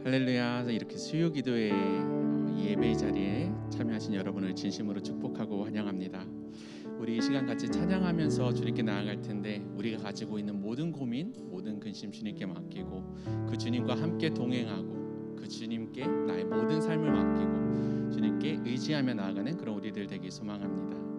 할렐루야. 이렇게 수요 기도의 예배 자리에 참여하신 여러분을 진심으로 축복하고 환영합니다. 우리 이 시간 같이 찬양하면서 주님께 나아갈 텐데, 우리가 가지고 있는 모든 고민, 모든 근심 주님께 맡기고 그 주님과 함께 동행하고 그 주님께 나의 모든 삶을 맡기고 주님께 의지하며 나아가는 그런 우리들 되기 소망합니다.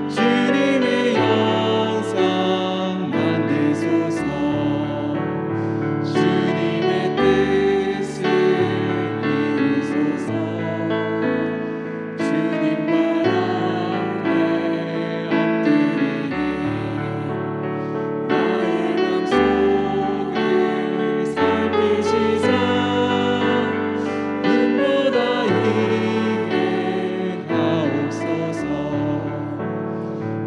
주님의 영상 만드소서. 주님의 뜻을 이루소서. 주님 말 앞에 엎드리니 나의 맘속을 살피시사 눈보다 이게 하옵소서.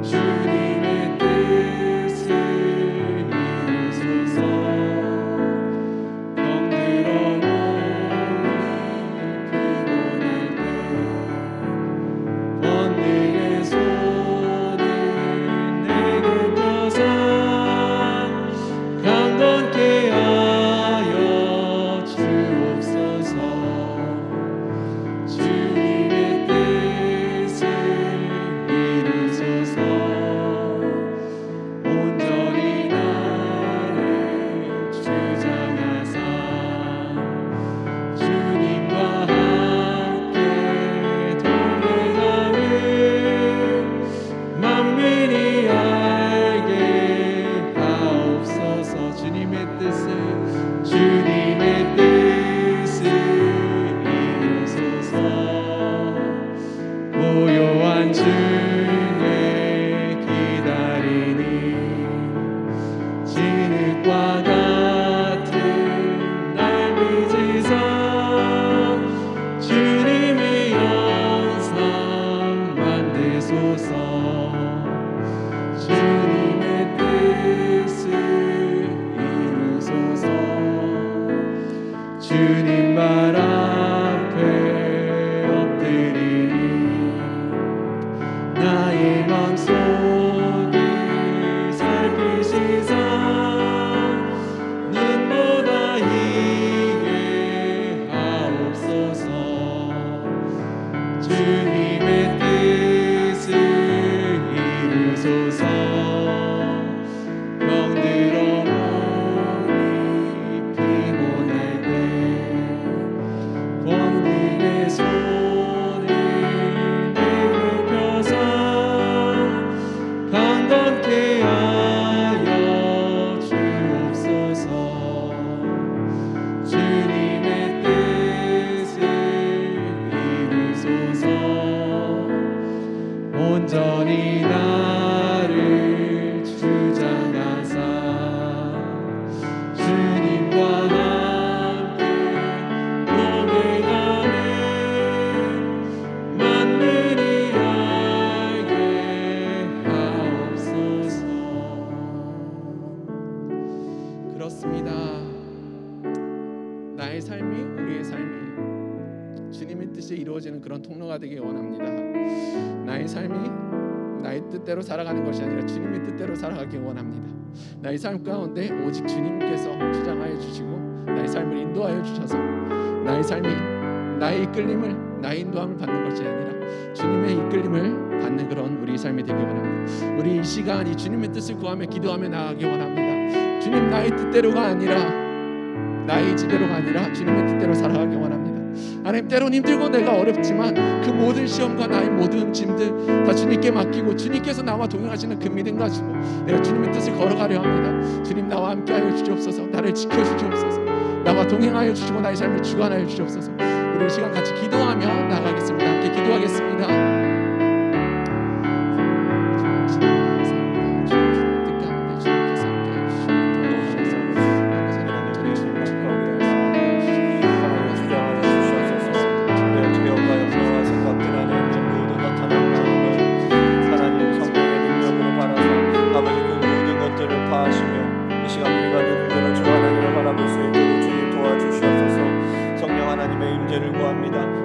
주님의 뜻을 이루소서. 병들어 몸이 피곤할 때 권능의 손을 내게 펴사 강건케 하여 주옵소서. 주님의 뜻을 이루소서. 온전히 나를 주장하사 주님과 함께 동행하는 만민이 알게 하옵소서. 주님의 뜻을 이루소서. 고요한 중에 기다리니 진흙과 같은 날 빚으사 주님의 영상 만드소서. 주님의 뜻을 이루소서. 주님 말 앞에 엎드리니 나의 맘속을 살피시사 눈보다 이게 하옵소서. 주님의 뜻을 이루소서. 병들어 몸이 피곤할 때 권능의 손을 내게 펴사 강건케 하여 주옵소서. 주님의 뜻을 이루소서. 온전히 나를 주장하사 주님과 함께 동행하는 만민이 알게 하옵소서. 그렇습니다. 나의 삶이, 우리의 삶이 주님의 뜻이 이루어지는 그런 통로가 되길 원합니다. 나의 삶이 나의 뜻대로 살아가는 것이 아니라 주님의 뜻대로 살아가길 원합니다. 나의 삶 가운데 오직 주님께서 주장하여 주시고 나의 삶을 인도하여 주셔서 나의 삶이 나의 이끌림을, 나의 인도함을 받는 것이 아니라 주님의 이끌림을 받는 그런 우리 삶이 되길 원합니다. 우리 이 시간 이 주님의 뜻을 구하며 기도하며 나아가길 원합니다. 주님, 나의 뜻대로가 아니라, 나의 지대로가 아니라 주님의 뜻대로 살아가길 원합니다. 하나님, 때론 힘들고 내가 어렵지만 그 모든 시험과 나의 모든 짐들 다 주님께 맡기고 주님께서 나와 동행하시는 그 믿음 가지고 내가 주님의 뜻을 걸어가려 합니다. 주님, 나와 함께하여 주시옵소서. 나를 지켜주시옵소서. 나와 동행하여 주시고 나의 삶을 주관하여 주시옵소서. 우리 이 시간 같이 기도하며 나아가겠습니다. 함께 기도하겠습니다.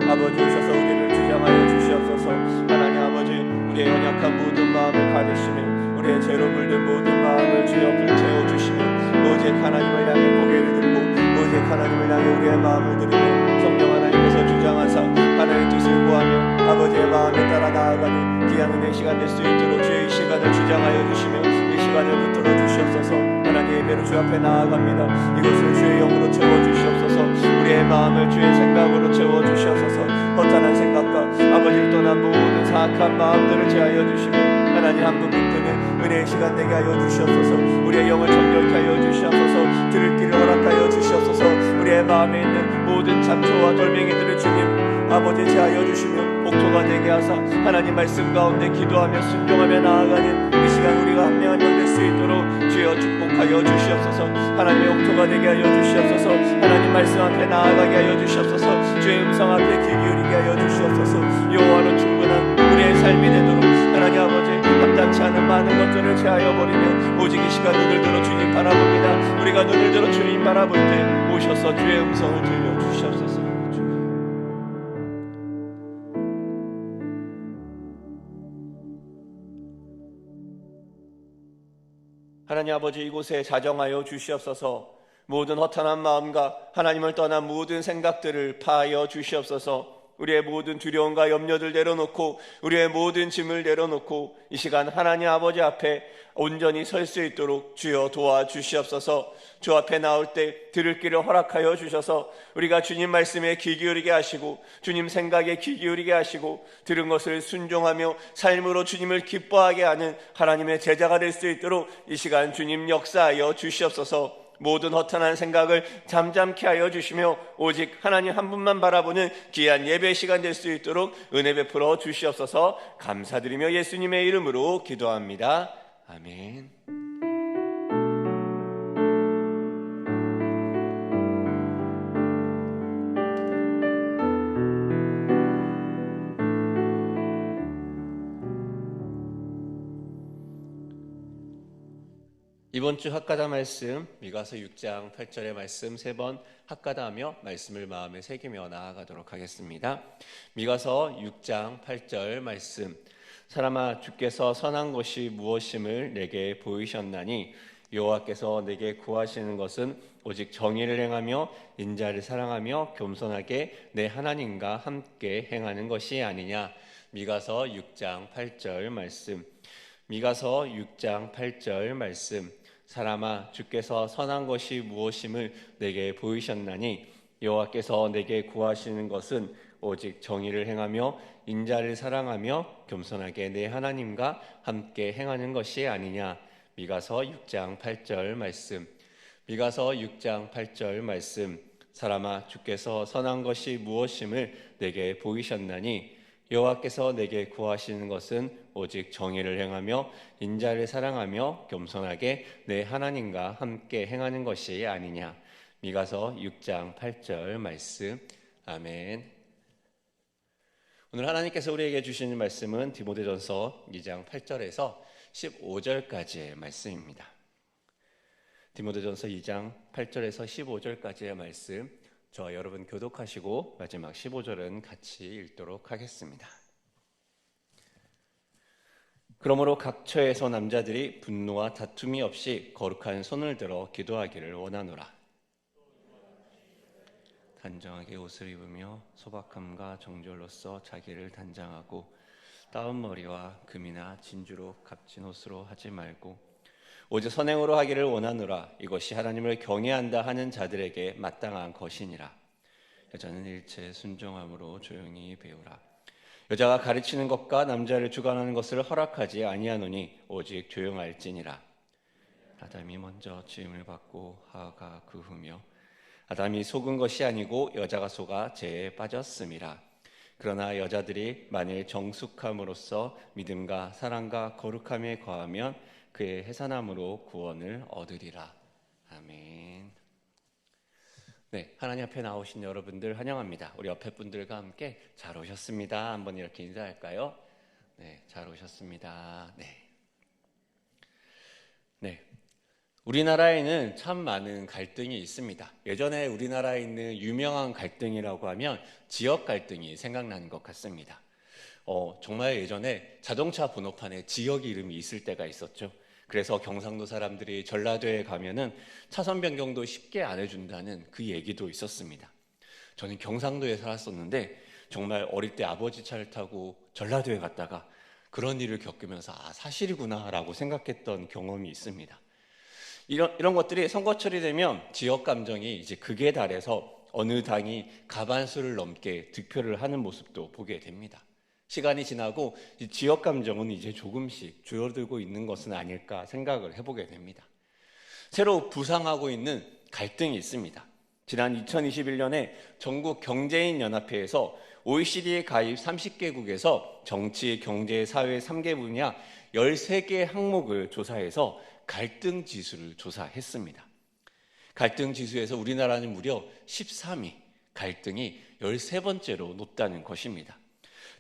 아버지 오셔서 우리를 주장하여 주시옵소서. 하나님 아버지, 우리의 연약한 모든 마음을 가리시며 우리의 죄로 물든 모든 마음을 주여 불태워주시며 오직 하나님을 향해 고개를 들고 오직 하나님을 향해 우리의 마음을 드리며 성령 하나님께서 주장하사 하나님의 뜻을 구하며 아버지의 마음에 따라 나아가는 귀한 은혜의 시간 될 수 있도록 주의 이 시간을 주장하여 주시며 이 시간을 붙들어 주시옵소서. 하나님 예배로 주 앞에 나아갑니다. 이것을 주의 영으로 채워주시옵소서. 우리의 마음을 주의 생각으로 채워주시옵소서. 허탄한 생각과 아버지 아버지를 떠난 모든 사악한 마음들을 제하여 주시며 하나님 한 분 붙드는 은혜의 시간 되게 하여 주시옵소서. 우리의 영을 정결케 하여 주시옵소서. 들을 길을 허락하여 주시옵소서. 우리의 마음에 있는 모든 잡초와 돌멩이들을 주님 아버지 제하여 주시며 옥토가 되게 하사 하나님 말씀 가운데 기도하며 순종하며 나아가는 이 시간 우리가 한 명 한 명 될 수 있도록 주여 축복하여 주시옵소서. 하나님의 옥토가 되게 하여 주시옵소서. 하나님 말씀 앞에 나아가게 하여 주시옵소서. 주의 음성 앞에 귀 기울이게 하여 주시옵소서. 여호와로 충분한 우리의 삶이 되도록 하나님 아버지 합당치 않은 많은 것들을 제하여 버리며 오직 이 시간 눈을 들어 주님 바라봅니다. 우리가 눈을 들어 주님 바라볼 때 오셔서 주의 음성을 들려주시옵소서. 하나님 아버지 이곳에 자정하여 주시옵소서. 모든 허탄한 마음과 하나님을 떠난 모든 생각들을 파하여 주시옵소서. 우리의 모든 두려움과 염려들 내려놓고 우리의 모든 짐을 내려놓고 이 시간 하나님 아버지 앞에 온전히 설 수 있도록 주여 도와주시옵소서. 주 앞에 나올 때 들을 길을 허락하여 주셔서 우리가 주님 말씀에 귀 기울이게 하시고 주님 생각에 귀 기울이게 하시고 들은 것을 순종하며 삶으로 주님을 기뻐하게 하는 하나님의 제자가 될 수 있도록 이 시간 주님 역사하여 주시옵소서. 모든 허탄한 생각을 잠잠케 하여 주시며 오직 하나님 한 분만 바라보는 귀한 예배 시간 될 수 있도록 은혜 베풀어 주시옵소서. 감사드리며 예수님의 이름으로 기도합니다. 아멘. 이번 주 핫가다 말씀 미가서 6장 8절의 말씀 3번 핫가다하며 말씀을 마음에 새기며 나아가도록 하겠습니다. 미가서 6장 8절 말씀. 사람아 주께서 선한 것이 무엇임을 내게 보이셨나니 여호와께서 내게 구하시는 것은 오직 정의를 행하며 인자를 사랑하며 겸손하게 내 하나님과 함께 행하는 것이 아니냐. 미가서 6장 8절 말씀. 미가서 6장 8절 말씀. 사람아 주께서 선한 것이 무엇임을 내게 보이셨나니 여호와께서 내게 구하시는 것은 오직 정의를 행하며 인자를 사랑하며 겸손하게 내 하나님과 함께 행하는 것이 아니냐. 미가서 6장 8절 말씀. 미가서 6장 8절 말씀. 사람아 주께서 선한 것이 무엇임을 내게 보이셨나니 여호와께서 내게 구하시는 것은 오직 정의를 행하며 인자를 사랑하며 겸손하게 내 하나님과 함께 행하는 것이 아니냐. 미가서 6장 8절 말씀. 아멘. 오늘 하나님께서 우리에게 주시는 말씀은 디모데전서 2장 8절에서 15절까지의 말씀입니다. 디모데전서 2장 8절에서 15절까지의 말씀, 저와 여러분 교독하시고 마지막 15절은 같이 읽도록 하겠습니다. 그러므로 각 처에서 남자들이 분노와 다툼이 없이 거룩한 손을 들어 기도하기를 원하노라. 단정하게 옷을 입으며 소박함과 정절로써 자기를 단장하고 따은 머리와 금이나 진주로 값진 옷으로 하지 말고 오직 선행으로 하기를 원하노라. 이것이 하나님을 경외한다 하는 자들에게 마땅한 것이니라. 여자는 일체 순종함으로 조용히 배우라. 여자가 가르치는 것과 남자를 주관하는 것을 허락하지 아니하노니 오직 조용할지니라. 아담이 먼저 지음을 받고 하와가 그 후며 아담이 속은 것이 아니고 여자가 속아 죄에 빠졌음이라. 그러나 여자들이 만일 정숙함으로써 믿음과 사랑과 거룩함에 거하면 그의 해산함으로 구원을 얻으리라. 아멘. 네, 하나님 앞에 나오신 여러분들 환영합니다. 우리 옆에 분들과 함께 잘 오셨습니다. 한번 이렇게 인사할까요? 네, 잘 오셨습니다. 네. 우리나라에는 참 많은 갈등이 있습니다. 예전에 우리나라에 있는 유명한 갈등이라고 하면 지역 갈등이 생각나는 것 같습니다. 정말 예전에 자동차 번호판에 지역 이름이 있을 때가 있었죠. 그래서 경상도 사람들이 전라도에 가면은 차선 변경도 쉽게 안 해준다는 그 얘기도 있었습니다. 저는 경상도에 살았었는데 정말 어릴 때 아버지 차를 타고 전라도에 갔다가 그런 일을 겪으면서 사실이구나라고 생각했던 경험이 있습니다. 이런 것들이 선거철이 되면 지역 감정이 이제 극에 달해서 어느 당이 과반수를 넘게 득표를 하는 모습도 보게 됩니다. 시간이 지나고 이 지역 감정은 이제 조금씩 줄어들고 있는 것은 아닐까 생각을 해보게 됩니다. 새로 부상하고 있는 갈등이 있습니다. 지난 2021년에 전국 경제인 연합회에서 OECD 가입 30개국에서 정치, 경제, 사회 3개 분야 13개 항목을 조사해서 갈등 지수를 조사했습니다. 갈등 지수에서 우리나라는 무려 13위, 갈등이 13번째로 높다는 것입니다.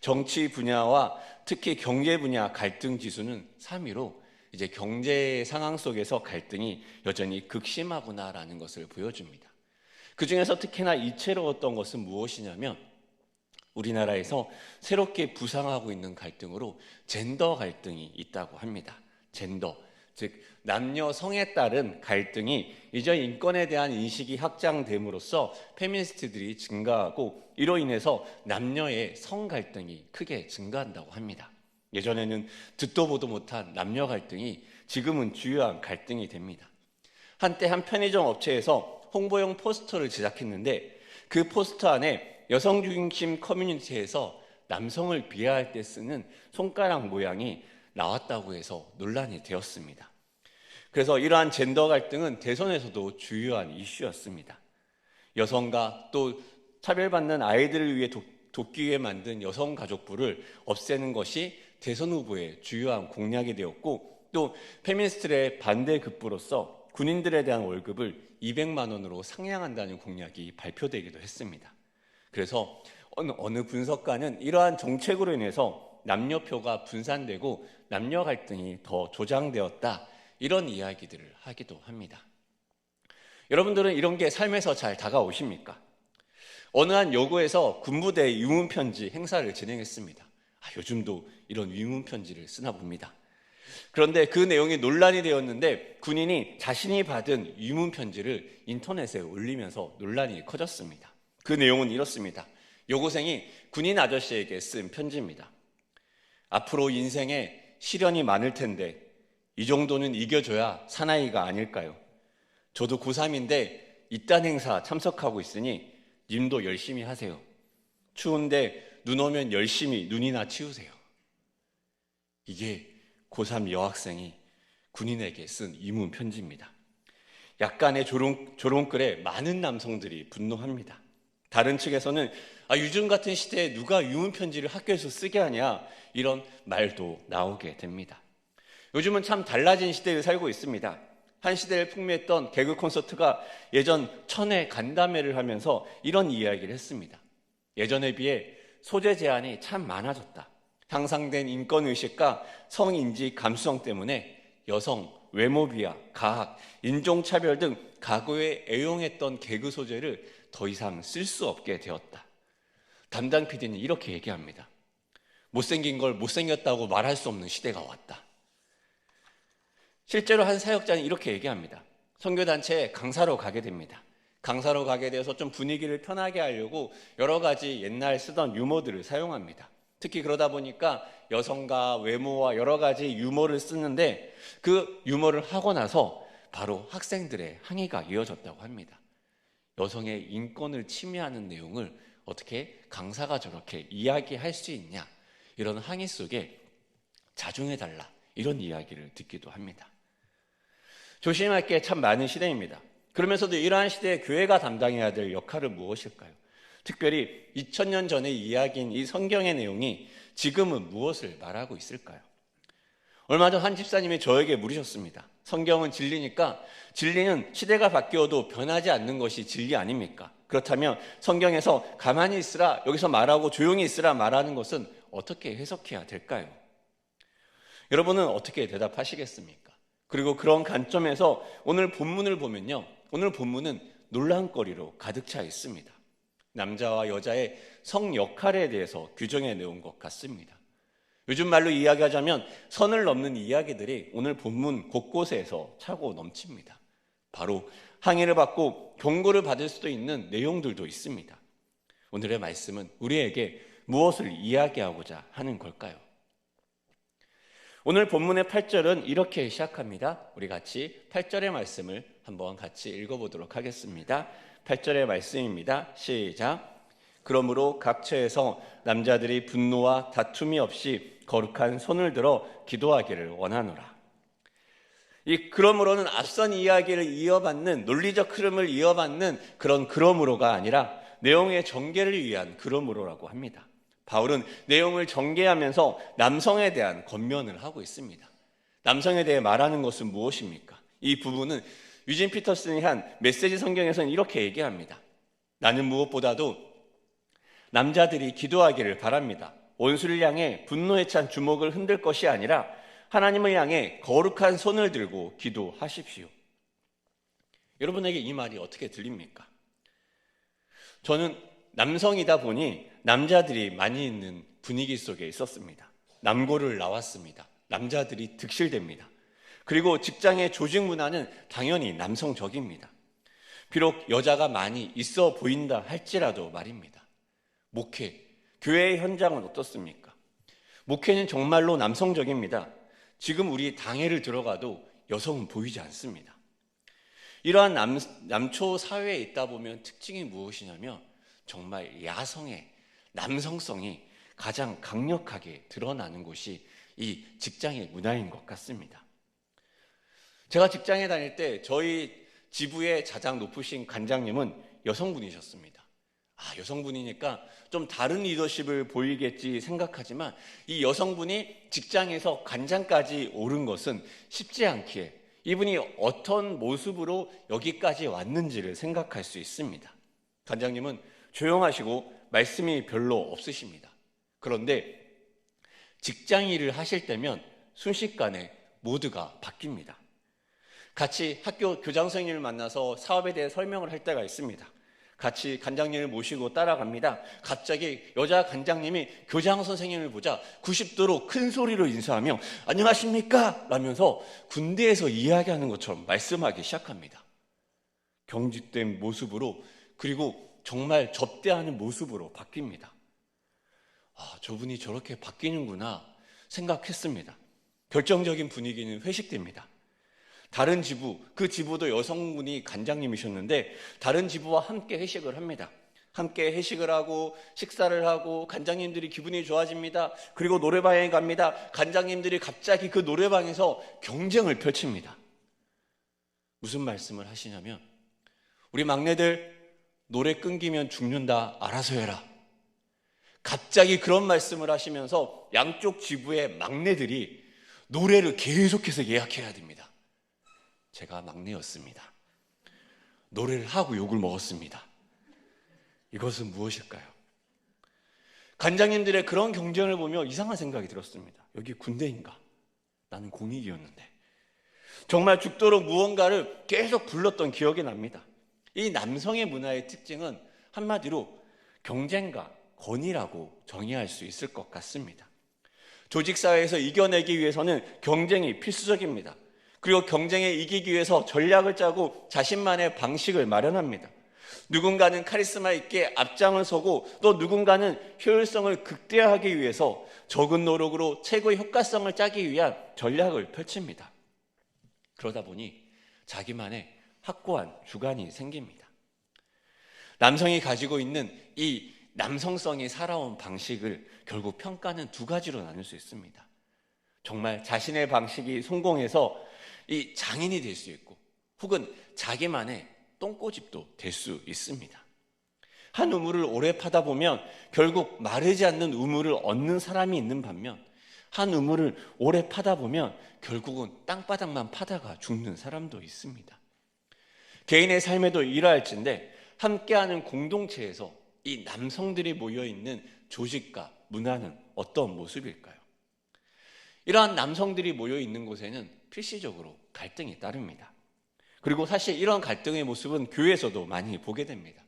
정치 분야와 특히 경제 분야 갈등 지수는 3위로 이제 경제 상황 속에서 갈등이 여전히 극심하구나라는 것을 보여줍니다. 그 중에서 특히나 이채로웠던 것은 무엇이냐면 우리나라에서 새롭게 부상하고 있는 갈등으로 젠더 갈등이 있다고 합니다. 젠더, 즉 남녀 성에 따른 갈등이 이전 인권에 대한 인식이 확장됨으로써 페미니스트들이 증가하고 이로 인해서 남녀의 성 갈등이 크게 증가한다고 합니다. 예전에는 듣도 보도 못한 남녀 갈등이 지금은 주요한 갈등이 됩니다. 한때 한 편의점 업체에서 홍보용 포스터를 제작했는데 그 포스터 안에 여성 중심 커뮤니티에서 남성을 비하할 때 쓰는 손가락 모양이 나왔다고 해서 논란이 되었습니다. 그래서 이러한 젠더 갈등은 대선에서도 주요한 이슈였습니다. 여성과 또 차별받는 아이들을 위해 돕기 위해 만든 여성가족부를 없애는 것이 대선 후보의 주요한 공약이 되었고 또 페미니스트의 반대 급부로서 군인들에 대한 월급을 200만 원으로 상향한다는 공약이 발표되기도 했습니다. 그래서 어느 분석가는 이러한 정책으로 인해서 남녀표가 분산되고 남녀 갈등이 더 조장되었다 이런 이야기들을 하기도 합니다. 여러분들은 이런 게 삶에서 잘 다가오십니까? 어느 한 여고에서 군부대 유문편지 행사를 진행했습니다. 요즘도 이런 유문편지를 쓰나 봅니다. 그런데 그 내용이 논란이 되었는데 군인이 자신이 받은 유문편지를 인터넷에 올리면서 논란이 커졌습니다. 그 내용은 이렇습니다. 여고생이 군인 아저씨에게 쓴 편지입니다. 앞으로 인생에 시련이 많을 텐데 이 정도는 이겨줘야 사나이가 아닐까요? 저도 고3인데 이딴 행사 참석하고 있으니 님도 열심히 하세요. 추운데 눈 오면 열심히 눈이나 치우세요. 이게 고3 여학생이 군인에게 쓴 이문 편지입니다. 약간의 조롱글에 많은 남성들이 분노합니다. 다른 측에서는 요즘 같은 시대에 누가 유문 편지를 학교에서 쓰게 하냐 이런 말도 나오게 됩니다. 요즘은 참 달라진 시대를 살고 있습니다. 한 시대를 풍미했던 개그 콘서트가 예전 천회 간담회를 하면서 이런 이야기를 했습니다. 예전에 비해 소재 제한이 참 많아졌다. 향상된 인권의식과 성인지 감수성 때문에 여성, 외모 비하, 가학, 인종차별 등 과거에 애용했던 개그 소재를 더 이상 쓸 수 없게 되었다. 담당 PD는 이렇게 얘기합니다. 못생긴 걸 못생겼다고 말할 수 없는 시대가 왔다. 실제로 한 사역자는 이렇게 얘기합니다. 선교단체에 강사로 가게 됩니다. 강사로 가게 되어서 좀 분위기를 편하게 하려고 여러 가지 옛날 쓰던 유머들을 사용합니다. 특히 그러다 보니까 여성과 외모와 여러 가지 유머를 쓰는데 그 유머를 하고 나서 바로 학생들의 항의가 이어졌다고 합니다. 여성의 인권을 침해하는 내용을 어떻게 강사가 저렇게 이야기할 수 있냐 이런 항의 속에 자중해달라 이런 이야기를 듣기도 합니다. 조심할 게 참 많은 시대입니다. 그러면서도 이러한 시대에 교회가 담당해야 될 역할은 무엇일까요? 특별히 2000년 전의 이야기인 이 성경의 내용이 지금은 무엇을 말하고 있을까요? 얼마 전 한 집사님이 저에게 물으셨습니다. 성경은 진리니까 진리는 시대가 바뀌어도 변하지 않는 것이 진리 아닙니까? 그렇다면 성경에서 가만히 있으라 여기서 말하고 조용히 있으라 말하는 것은 어떻게 해석해야 될까요? 여러분은 어떻게 대답하시겠습니까? 그리고 그런 관점에서 오늘 본문을 보면요. 오늘 본문은 논란거리로 가득 차 있습니다. 남자와 여자의 성 역할에 대해서 규정해 내온 것 같습니다. 요즘 말로 이야기하자면 선을 넘는 이야기들이 오늘 본문 곳곳에서 차고 넘칩니다. 바로 항의를 받고 경고를 받을 수도 있는 내용들도 있습니다. 오늘의 말씀은 우리에게 무엇을 이야기하고자 하는 걸까요? 오늘 본문의 8절은 이렇게 시작합니다. 우리 같이 8절의 말씀을 한번 같이 읽어보도록 하겠습니다. 8절의 말씀입니다. 시작. 그러므로 각처에서 남자들이 분노와 다툼이 없이 거룩한 손을 들어 기도하기를 원하노라. 이 그러므로는 앞선 이야기를 이어받는 논리적 흐름을 이어받는 그런 그러므로가 아니라 내용의 전개를 위한 그러므로라고 합니다. 바울은 내용을 전개하면서 남성에 대한 권면을 하고 있습니다. 남성에 대해 말하는 것은 무엇입니까? 이 부분은 유진 피터슨이 한 메시지 성경에서는 이렇게 얘기합니다. 나는 무엇보다도 남자들이 기도하기를 바랍니다. 원수를 향해 분노에 찬 주먹을 흔들 것이 아니라 하나님을 향해 거룩한 손을 들고 기도하십시오. 여러분에게 이 말이 어떻게 들립니까? 저는 남성이다 보니 남자들이 많이 있는 분위기 속에 있었습니다. 남고를 나왔습니다. 남자들이 득실됩니다. 그리고 직장의 조직 문화는 당연히 남성적입니다. 비록 여자가 많이 있어 보인다 할지라도 말입니다. 목회, 교회의 현장은 어떻습니까? 목회는 정말로 남성적입니다. 지금 우리 당회를 들어가도 여성은 보이지 않습니다. 이러한 남초 사회에 있다 보면 특징이 무엇이냐면 정말 야성의 남성성이 가장 강력하게 드러나는 곳이 이 직장의 문화인 것 같습니다. 제가 직장에 다닐 때 저희 지부의 가장 높으신 관장님은 여성분이셨습니다. 여성분이니까 좀 다른 리더십을 보이겠지 생각하지만 이 여성분이 직장에서 관장까지 오른 것은 쉽지 않기에 이분이 어떤 모습으로 여기까지 왔는지를 생각할 수 있습니다. 관장님은 조용하시고 말씀이 별로 없으십니다. 그런데 직장 일을 하실 때면 순식간에 모두가 바뀝니다. 같이 학교 교장 선생님을 만나서 사업에 대해 설명을 할 때가 있습니다. 같이 관장님을 모시고 따라갑니다. 갑자기 여자 관장님이 교장 선생님을 보자 90도로 큰 소리로 인사하며 안녕하십니까? 라면서 군대에서 이야기하는 것처럼 말씀하기 시작합니다. 경직된 모습으로 그리고 정말 접대하는 모습으로 바뀝니다. 저분이 저렇게 바뀌는구나 생각했습니다. 결정적인 분위기는 회식됩니다. 다른 지부, 그 지부도 여성분이 관장님이셨는데 다른 지부와 함께 회식을 합니다. 함께 회식을 하고 식사를 하고 관장님들이 기분이 좋아집니다. 그리고 노래방에 갑니다. 관장님들이 갑자기 그 노래방에서 경쟁을 펼칩니다. 무슨 말씀을 하시냐면 우리 막내들 노래 끊기면 죽는다 알아서 해라. 갑자기 그런 말씀을 하시면서 양쪽 지부의 막내들이 노래를 계속해서 예약해야 됩니다. 제가 막내였습니다. 노래를 하고 욕을 먹었습니다. 이것은 무엇일까요? 관장님들의 그런 경쟁을 보며 이상한 생각이 들었습니다. 여기 군대인가? 나는 공익이었는데. 정말 죽도록 무언가를 계속 불렀던 기억이 납니다. 이 남성의 문화의 특징은 한마디로 경쟁과 권위라고 정의할 수 있을 것 같습니다. 조직사회에서 이겨내기 위해서는 경쟁이 필수적입니다. 그리고 경쟁에 이기기 위해서 전략을 짜고 자신만의 방식을 마련합니다. 누군가는 카리스마 있게 앞장을 서고 또 누군가는 효율성을 극대화하기 위해서 적은 노력으로 최고의 효과성을 짜기 위한 전략을 펼칩니다. 그러다 보니 자기만의 확고한 주관이 생깁니다. 남성이 가지고 있는 이 남성성이 살아온 방식을 결국 평가는 두 가지로 나눌 수 있습니다. 정말 자신의 방식이 성공해서 이 장인이 될 수 있고 혹은 자기만의 똥꼬집도 될 수 있습니다. 한 우물을 오래 파다 보면 결국 마르지 않는 우물을 얻는 사람이 있는 반면 한 우물을 오래 파다 보면 결국은 땅바닥만 파다가 죽는 사람도 있습니다. 개인의 삶에도 이러할진데 함께하는 공동체에서 이 남성들이 모여있는 조직과 문화는 어떤 모습일까요? 이러한 남성들이 모여있는 곳에는 필시적으로 갈등이 따릅니다. 그리고 사실 이런 갈등의 모습은 교회에서도 많이 보게 됩니다.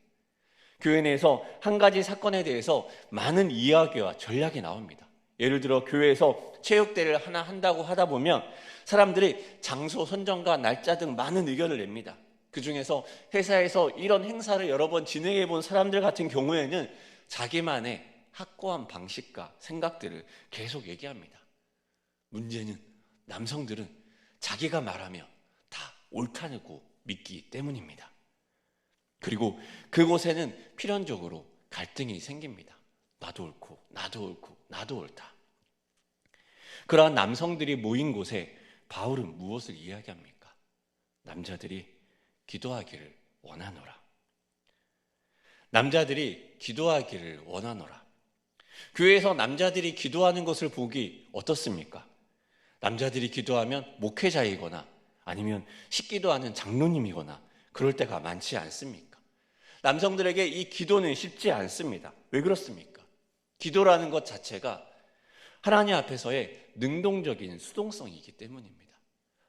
교회 내에서 한 가지 사건에 대해서 많은 이야기와 전략이 나옵니다. 예를 들어 교회에서 체육대회를 하나 한다고 하다 보면 사람들이 장소 선정과 날짜 등 많은 의견을 냅니다. 그중에서 회사에서 이런 행사를 여러 번 진행해 본 사람들 같은 경우에는 자기만의 확고한 방식과 생각들을 계속 얘기합니다. 문제는 남성들은 자기가 말하면 다 옳다고 믿기 때문입니다. 그리고 그곳에는 필연적으로 갈등이 생깁니다. 나도 옳고 나도 옳고 나도 옳다. 그러한 남성들이 모인 곳에 바울은 무엇을 이야기합니까? 남자들이 기도하기를 원하노라. 남자들이 기도하기를 원하노라. 교회에서 남자들이 기도하는 것을 보기 어떻습니까? 남자들이 기도하면 목회자이거나 아니면 식기도하는 장로님이거나 그럴 때가 많지 않습니까? 남성들에게 이 기도는 쉽지 않습니다. 왜 그렇습니까? 기도라는 것 자체가 하나님 앞에서의 능동적인 수동성이기 때문입니다.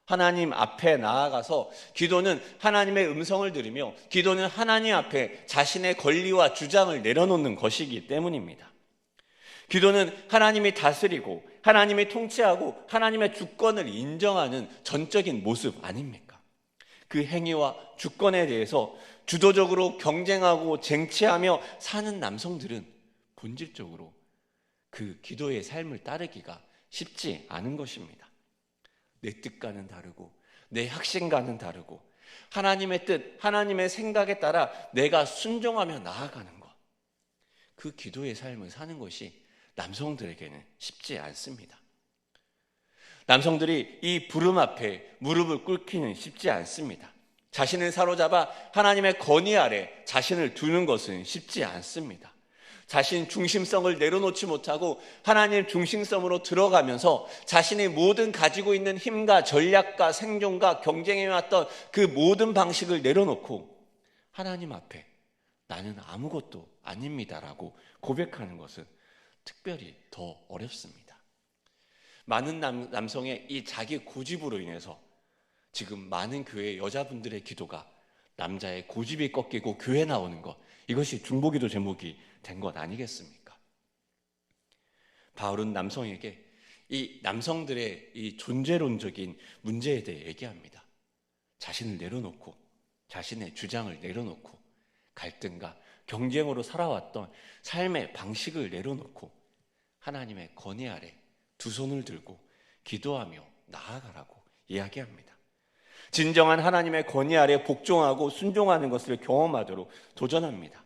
하나님 앞에 나아가서 기도는 하나님의 음성을 들으며 기도는 하나님 앞에 자신의 권리와 주장을 내려놓는 것이기 때문입니다. 기도는 하나님이 다스리고 하나님이 통치하고 하나님의 주권을 인정하는 전적인 모습 아닙니까? 그 행위와 주권에 대해서 주도적으로 경쟁하고 쟁취하며 사는 남성들은 본질적으로 그 기도의 삶을 따르기가 쉽지 않은 것입니다. 내 뜻과는 다르고 내 확신과는 다르고 하나님의 뜻, 하나님의 생각에 따라 내가 순종하며 나아가는 것, 그 기도의 삶을 사는 것이 남성들에게는 쉽지 않습니다. 남성들이 이 부름 앞에 무릎을 꿇기는 쉽지 않습니다. 자신을 사로잡아 하나님의 권위 아래 자신을 두는 것은 쉽지 않습니다. 자신 중심성을 내려놓지 못하고 하나님 중심성으로 들어가면서 자신이 모든 가지고 있는 힘과 전략과 생존과 경쟁해왔던 그 모든 방식을 내려놓고 하나님 앞에 나는 아무것도 아닙니다라고 고백하는 것은 특별히 더 어렵습니다. 많은 남성의 이 자기 고집으로 인해서 지금 많은 교회 여자분들의 기도가 남자의 고집이 꺾이고 교회 나오는 것, 이것이 중보기도 제목이 된 것 아니겠습니까? 바울은 남성에게 이 남성들의 이 존재론적인 문제에 대해 얘기합니다. 자신을 내려놓고 자신의 주장을 내려놓고 갈등과 경쟁으로 살아왔던 삶의 방식을 내려놓고 하나님의 권위 아래 두 손을 들고 기도하며 나아가라고 이야기합니다. 진정한 하나님의 권위 아래 복종하고 순종하는 것을 경험하도록 도전합니다.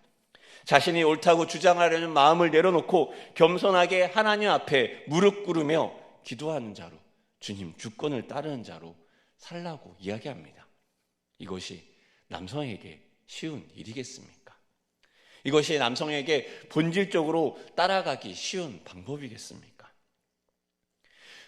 자신이 옳다고 주장하려는 마음을 내려놓고 겸손하게 하나님 앞에 무릎 꿇으며 기도하는 자로, 주님 주권을 따르는 자로 살라고 이야기합니다. 이것이 남성에게 쉬운 일이겠습니까? 이것이 남성에게 본질적으로 따라가기 쉬운 방법이겠습니까?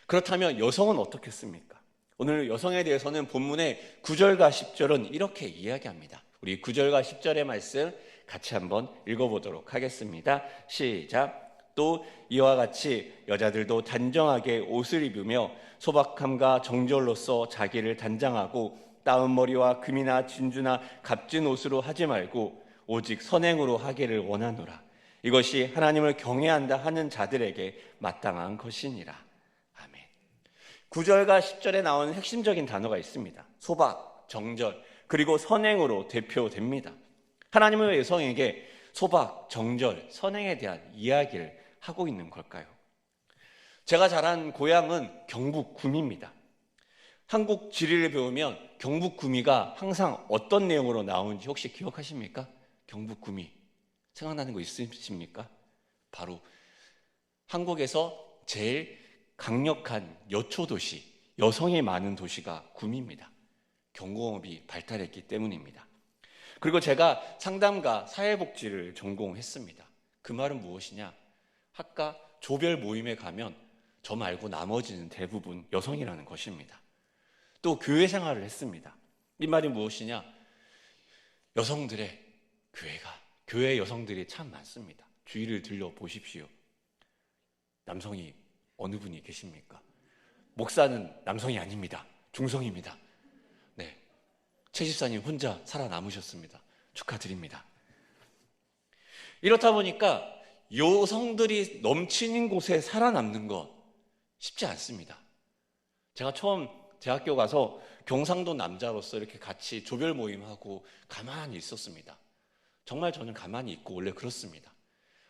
그렇다면 여성은 어떻겠습니까? 오늘 여성에 대해서는 본문의 9절과 10절은 이렇게 이야기합니다. 우리 9절과 10절의 말씀 같이 한번 읽어보도록 하겠습니다. 시작. 또 이와 같이 여자들도 단정하게 옷을 입으며 소박함과 정절로서 자기를 단장하고 따은 머리와 금이나 진주나 값진 옷으로 하지 말고 오직 선행으로 하기를 원하노라. 이것이 하나님을 경외한다 하는 자들에게 마땅한 것이니라. 아멘. 9절과 10절에 나오는 핵심적인 단어가 있습니다. 소박, 정절, 그리고 선행으로 대표됩니다. 하나님의 여성에게 소박, 정절, 선행에 대한 이야기를 하고 있는 걸까요? 제가 자란 고향은 경북 구미입니다. 한국 지리를 배우면 경북 구미가 항상 어떤 내용으로 나오는지 혹시 기억하십니까? 경북 구미 생각나는 거 있으십니까? 바로 한국에서 제일 강력한 여초도시, 여성이 많은 도시가 구미입니다. 경공업이 발달했기 때문입니다. 그리고 제가 상담과 사회복지를 전공했습니다. 그 말은 무엇이냐? 학과 조별 모임에 가면 저 말고 나머지는 대부분 여성이라는 것입니다. 또 교회 생활을 했습니다. 이 말이 무엇이냐? 여성들의 교회 여성들이 참 많습니다. 주위를 들려보십시오. 남성이 어느 분이 계십니까? 목사는 남성이 아닙니다. 중성입니다. 네, 최 집사님 혼자 살아남으셨습니다. 축하드립니다. 이렇다 보니까 여성들이 넘치는 곳에 살아남는 것 쉽지 않습니다. 제가 처음 대학교 가서 경상도 남자로서 이렇게 같이 조별 모임하고 가만히 있었습니다. 정말 저는 가만히 있고 원래 그렇습니다.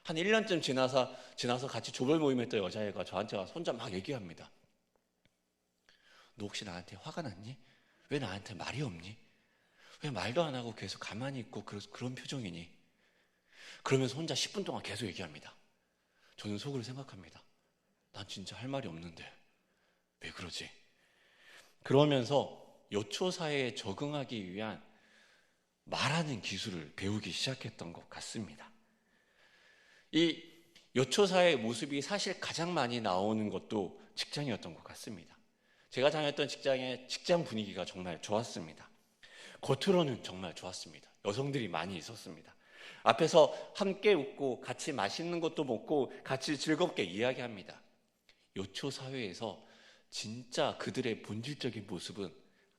한 1년쯤 지나서 같이 조별 모임했던 여자애가 저한테 와서 혼자 막 얘기합니다. 너 혹시 나한테 화가 났니? 왜 나한테 말이 없니? 왜 말도 안 하고 계속 가만히 있고 그런 표정이니? 그러면서 혼자 10분 동안 계속 얘기합니다. 저는 속으로 생각합니다. 난 진짜 할 말이 없는데 왜 그러지? 그러면서 여초사회에 적응하기 위한 말하는 기술을 배우기 시작했던 것 같습니다. 이 여초사회의 모습이 사실 가장 많이 나오는 것도 직장이었던 것 같습니다. 제가 다녔던 직장의 직장 분위기가 정말 좋았습니다. 겉으로는 정말 좋았습니다. 여성들이 많이 있었습니다. 앞에서 함께 웃고 같이 맛있는 것도 먹고 같이 즐겁게 이야기합니다. 여초사회에서 진짜 그들의 본질적인 모습은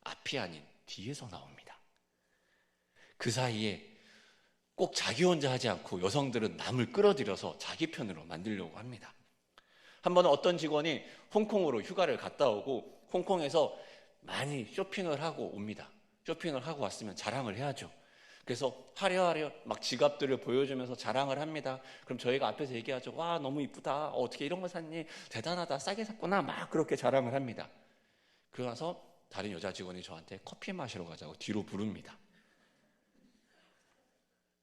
앞이 아닌 뒤에서 나옵니다. 그 사이에 꼭 자기 혼자 하지 않고 여성들은 남을 끌어들여서 자기 편으로 만들려고 합니다. 한 번은 어떤 직원이 홍콩으로 휴가를 갔다 오고 홍콩에서 많이 쇼핑을 하고 옵니다. 쇼핑을 하고 왔으면 자랑을 해야죠. 그래서 화려화려 막 지갑들을 보여주면서 자랑을 합니다. 그럼 저희가 앞에서 얘기하죠. 와, 너무 이쁘다. 어떻게 이런 거 샀니? 대단하다. 싸게 샀구나. 막 그렇게 자랑을 합니다. 그러고 나서 다른 여자 직원이 저한테 커피 마시러 가자고 뒤로 부릅니다.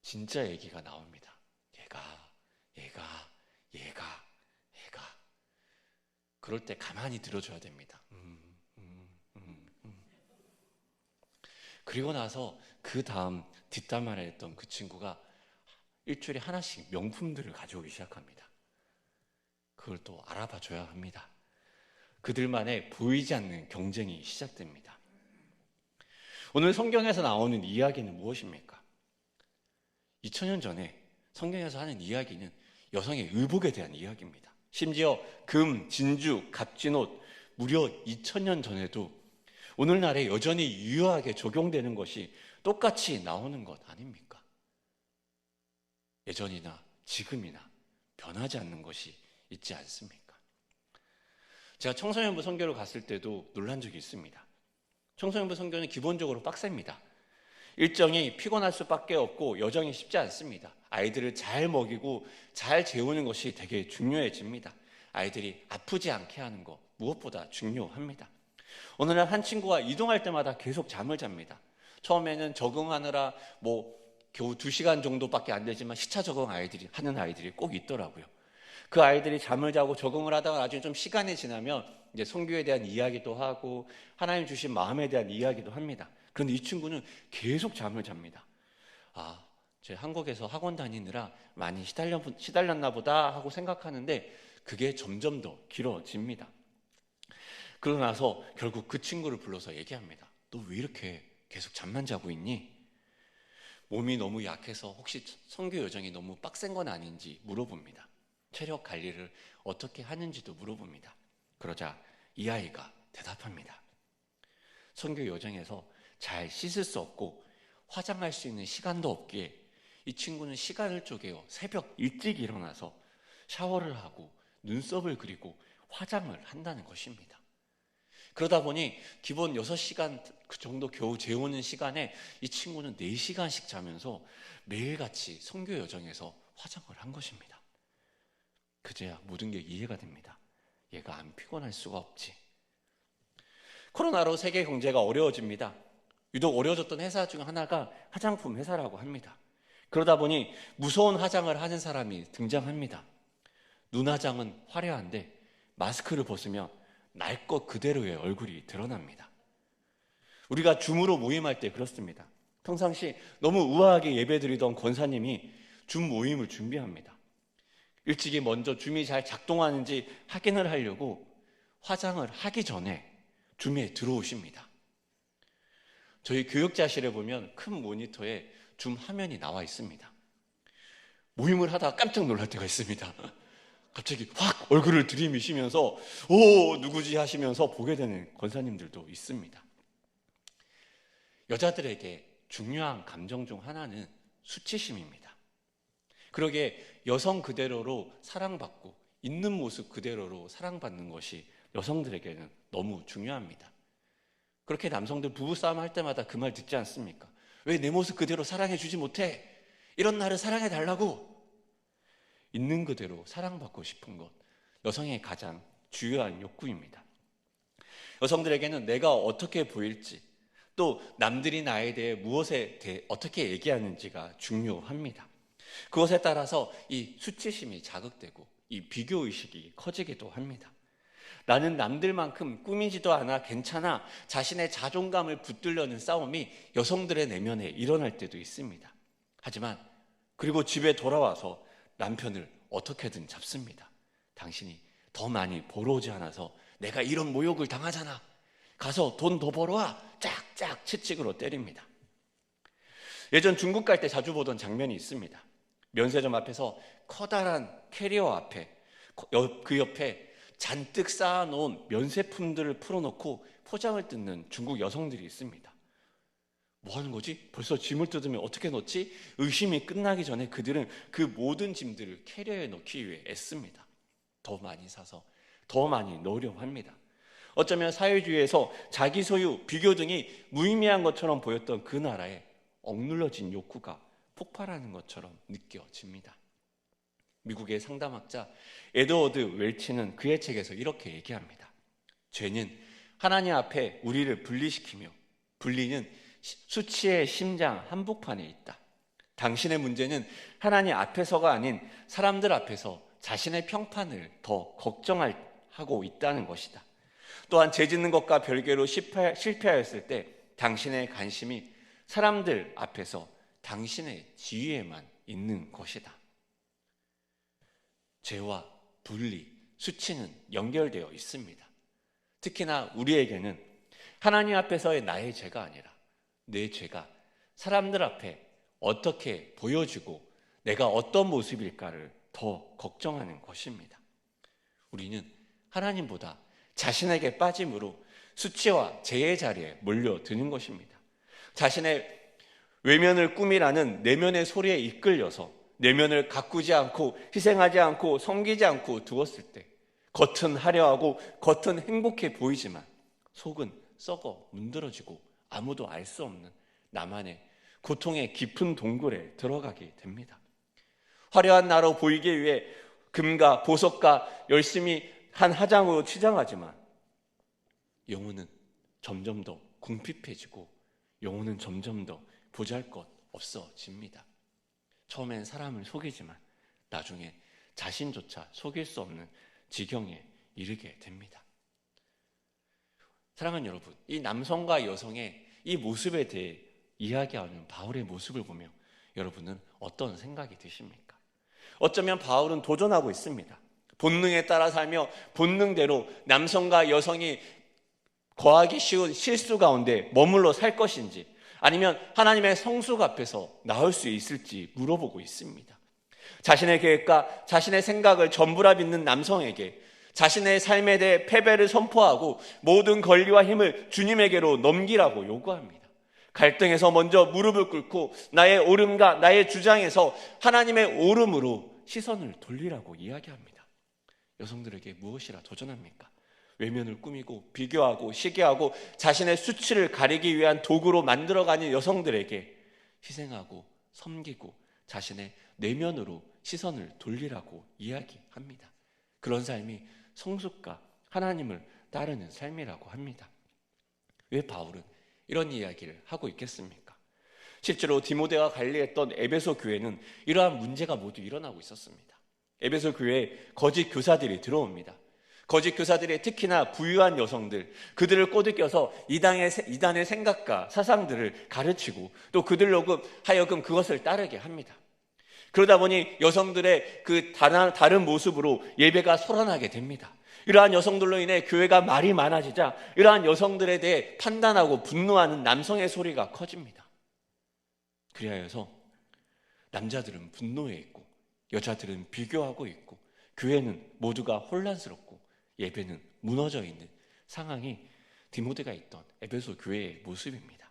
진짜 얘기가 나옵니다. 얘가. 그럴 때 가만히 들어줘야 됩니다. 그리고 나서 그 다음 뒷담화를 했던 그 친구가 일주일에 하나씩 명품들을 가져오기 시작합니다. 그걸 또 알아봐 줘야 합니다. 그들만의 보이지 않는 경쟁이 시작됩니다. 오늘 성경에서 나오는 이야기는 무엇입니까? 2000년 전에 성경에서 하는 이야기는 여성의 의복에 대한 이야기입니다. 심지어 금, 진주, 갑진옷 무려 2000년 전에도 오늘날에 여전히 유효하게 적용되는 것이 똑같이 나오는 것 아닙니까? 예전이나 지금이나 변하지 않는 것이 있지 않습니까? 제가 청소년부 선교를 갔을 때도 놀란 적이 있습니다. 청소년부 선교는 기본적으로 빡셉니다. 일정이 피곤할 수밖에 없고 여정이 쉽지 않습니다. 아이들을 잘 먹이고 잘 재우는 것이 되게 중요해집니다. 아이들이 아프지 않게 하는 것 무엇보다 중요합니다. 어느 날 한 친구가 이동할 때마다 계속 잠을 잡니다. 처음에는 적응하느라 겨우 2시간 정도밖에 안 되지만 시차 적응 하는 아이들이 꼭 있더라고요. 그 아이들이 잠을 자고 적응을 하다가 나중에 좀 시간이 지나면 이제 선교에 대한 이야기도 하고 하나님 주신 마음에 대한 이야기도 합니다. 그런데 이 친구는 계속 잠을 잡니다. 제 한국에서 학원 다니느라 많이 시달렸나 보다 하고 생각하는데 그게 점점 더 길어집니다. 그러고 나서 결국 그 친구를 불러서 얘기합니다. 너 왜 이렇게 계속 잠만 자고 있니? 몸이 너무 약해서 혹시 선교 여정이 너무 빡센 건 아닌지 물어봅니다. 체력 관리를 어떻게 하는지도 물어봅니다. 그러자 이 아이가 대답합니다. 선교 여정에서 잘 씻을 수 없고 화장할 수 있는 시간도 없기에 이 친구는 시간을 쪼개어 새벽 일찍 일어나서 샤워를 하고 눈썹을 그리고 화장을 한다는 것입니다. 그러다 보니 기본 6시간 그 정도 겨우 재우는 시간에 이 친구는 4시간씩 자면서 매일같이 선교 여정에서 화장을 한 것입니다. 그제야 모든 게 이해가 됩니다. 얘가 안 피곤할 수가 없지. 코로나로 세계 경제가 어려워집니다. 유독 어려워졌던 회사 중 하나가 화장품 회사라고 합니다. 그러다 보니 무서운 화장을 하는 사람이 등장합니다. 눈화장은 화려한데 마스크를 벗으면 날 것 그대로의 얼굴이 드러납니다. 우리가 줌으로 모임할 때 그렇습니다. 평상시 너무 우아하게 예배드리던 권사님이 줌 모임을 준비합니다. 일찍이 먼저 줌이 잘 작동하는지 확인을 하려고 화장을 하기 전에 줌에 들어오십니다. 저희 교육자실에 보면 큰 모니터에 줌 화면이 나와 있습니다. 모임을 하다가 깜짝 놀랄 때가 있습니다. 갑자기 확 얼굴을 들이미시면서 오 누구지 하시면서 보게 되는 권사님들도 있습니다. 여자들에게 중요한 감정 중 하나는 수치심입니다. 그러게 여성 그대로로 사랑받고 있는 모습 그대로로 사랑받는 것이 여성들에게는 너무 중요합니다. 그렇게 남성들 부부싸움 할 때마다 그 말 듣지 않습니까? 왜 내 모습 그대로 사랑해주지 못해? 이런 나를 사랑해달라고. 있는 그대로 사랑받고 싶은 것, 여성의 가장 주요한 욕구입니다. 여성들에게는 내가 어떻게 보일지, 또 남들이 나에 대해 무엇에 대해 어떻게 얘기하는지가 중요합니다. 그것에 따라서 이 수치심이 자극되고 이 비교의식이 커지기도 합니다. 나는 남들만큼 꾸미지도 않아 괜찮아 자신의 자존감을 붙들려는 싸움이 여성들의 내면에 일어날 때도 있습니다. 하지만 그리고 집에 돌아와서 남편을 어떻게든 잡습니다. 당신이 더 많이 벌어오지 않아서 내가 이런 모욕을 당하잖아. 가서 돈 더 벌어와. 짝짝 채찍으로 때립니다. 예전 중국 갈 때 자주 보던 장면이 있습니다. 면세점 앞에서 커다란 캐리어 앞에 그 옆에 잔뜩 쌓아놓은 면세품들을 풀어놓고 포장을 뜯는 중국 여성들이 있습니다. 뭐 하는 거지? 벌써 짐을 뜯으면 어떻게 넣지? 의심이 끝나기 전에 그들은 그 모든 짐들을 캐리어에 넣기 위해 애씁니다. 더 많이 사서 더 많이 넣으려고 합니다. 어쩌면 사회주의에서 자기 소유, 비교 등이 무의미한 것처럼 보였던 그 나라에 억눌러진 욕구가 폭발하는 것처럼 느껴집니다. 미국의 상담학자 에드워드 웰치는 그의 책에서 이렇게 얘기합니다. 죄는 하나님 앞에 우리를 분리시키며 분리는 수치의 심장 한복판에 있다. 당신의 문제는 하나님 앞에서가 아닌 사람들 앞에서 자신의 평판을 더 걱정하고 있다는 것이다. 또한 죄 짓는 것과 별개로 실패하였을 때 당신의 관심이 사람들 앞에서 당신의 지위에만 있는 것이다. 죄와 분리, 수치는 연결되어 있습니다. 특히나 우리에게는 하나님 앞에서의 나의 죄가 아니라 내 죄가 사람들 앞에 어떻게 보여지고 내가 어떤 모습일까를 더 걱정하는 것입니다. 우리는 하나님보다 자신에게 빠짐으로 수치와 죄의 자리에 몰려드는 것입니다. 자신의 외면을 꾸미라는 내면의 소리에 이끌려서 내면을 가꾸지 않고 희생하지 않고 섬기지 않고 두었을 때 겉은 화려하고 겉은 행복해 보이지만 속은 썩어 문드러지고 아무도 알 수 없는 나만의 고통의 깊은 동굴에 들어가게 됩니다. 화려한 나로 보이기 위해 금과 보석과 열심히 한 화장으로 치장하지만 영혼은 점점 더 궁핍해지고 영혼은 점점 더 보잘것없어집니다. 처음엔 사람을 속이지만 나중에 자신조차 속일 수 없는 지경에 이르게 됩니다. 사랑하는 여러분, 이 남성과 여성의 이 모습에 대해 이야기하는 바울의 모습을 보며 여러분은 어떤 생각이 드십니까? 어쩌면 바울은 도전하고 있습니다. 본능에 따라 살며 본능대로 남성과 여성이 거하기 쉬운 실수 가운데 머물러 살 것인지 아니면 하나님의 성숙 앞에서 나올 수 있을지 물어보고 있습니다. 자신의 계획과 자신의 생각을 전부라 믿는 남성에게 자신의 삶에 대해 패배를 선포하고 모든 권리와 힘을 주님에게로 넘기라고 요구합니다. 갈등에서 먼저 무릎을 꿇고 나의 옳음과 나의 주장에서 하나님의 옳음으로 시선을 돌리라고 이야기합니다. 여성들에게 무엇이라 도전합니까? 외면을 꾸미고 비교하고 시기하고 자신의 수치를 가리기 위한 도구로 만들어가는 여성들에게 희생하고 섬기고 자신의 내면으로 시선을 돌리라고 이야기합니다. 그런 삶이 성숙과 하나님을 따르는 삶이라고 합니다. 왜 바울은 이런 이야기를 하고 있겠습니까? 실제로 디모데가 관리했던 에베소 교회는 이러한 문제가 모두 일어나고 있었습니다. 에베소 교회에 거짓 교사들이 들어옵니다. 거짓 교사들이 특히나 부유한 여성들, 그들을 꼬드겨서 이단의 생각과 사상들을 가르치고 또 그들로 하여금 그것을 따르게 합니다. 그러다 보니 여성들의 그 다른 모습으로 예배가 소란하게 됩니다. 이러한 여성들로 인해 교회가 말이 많아지자 이러한 여성들에 대해 판단하고 분노하는 남성의 소리가 커집니다. 그리하여서 남자들은 분노해 있고 여자들은 비교하고 있고 교회는 모두가 혼란스럽고 예배는 무너져 있는 상황이 디모데가 있던 에베소 교회의 모습입니다.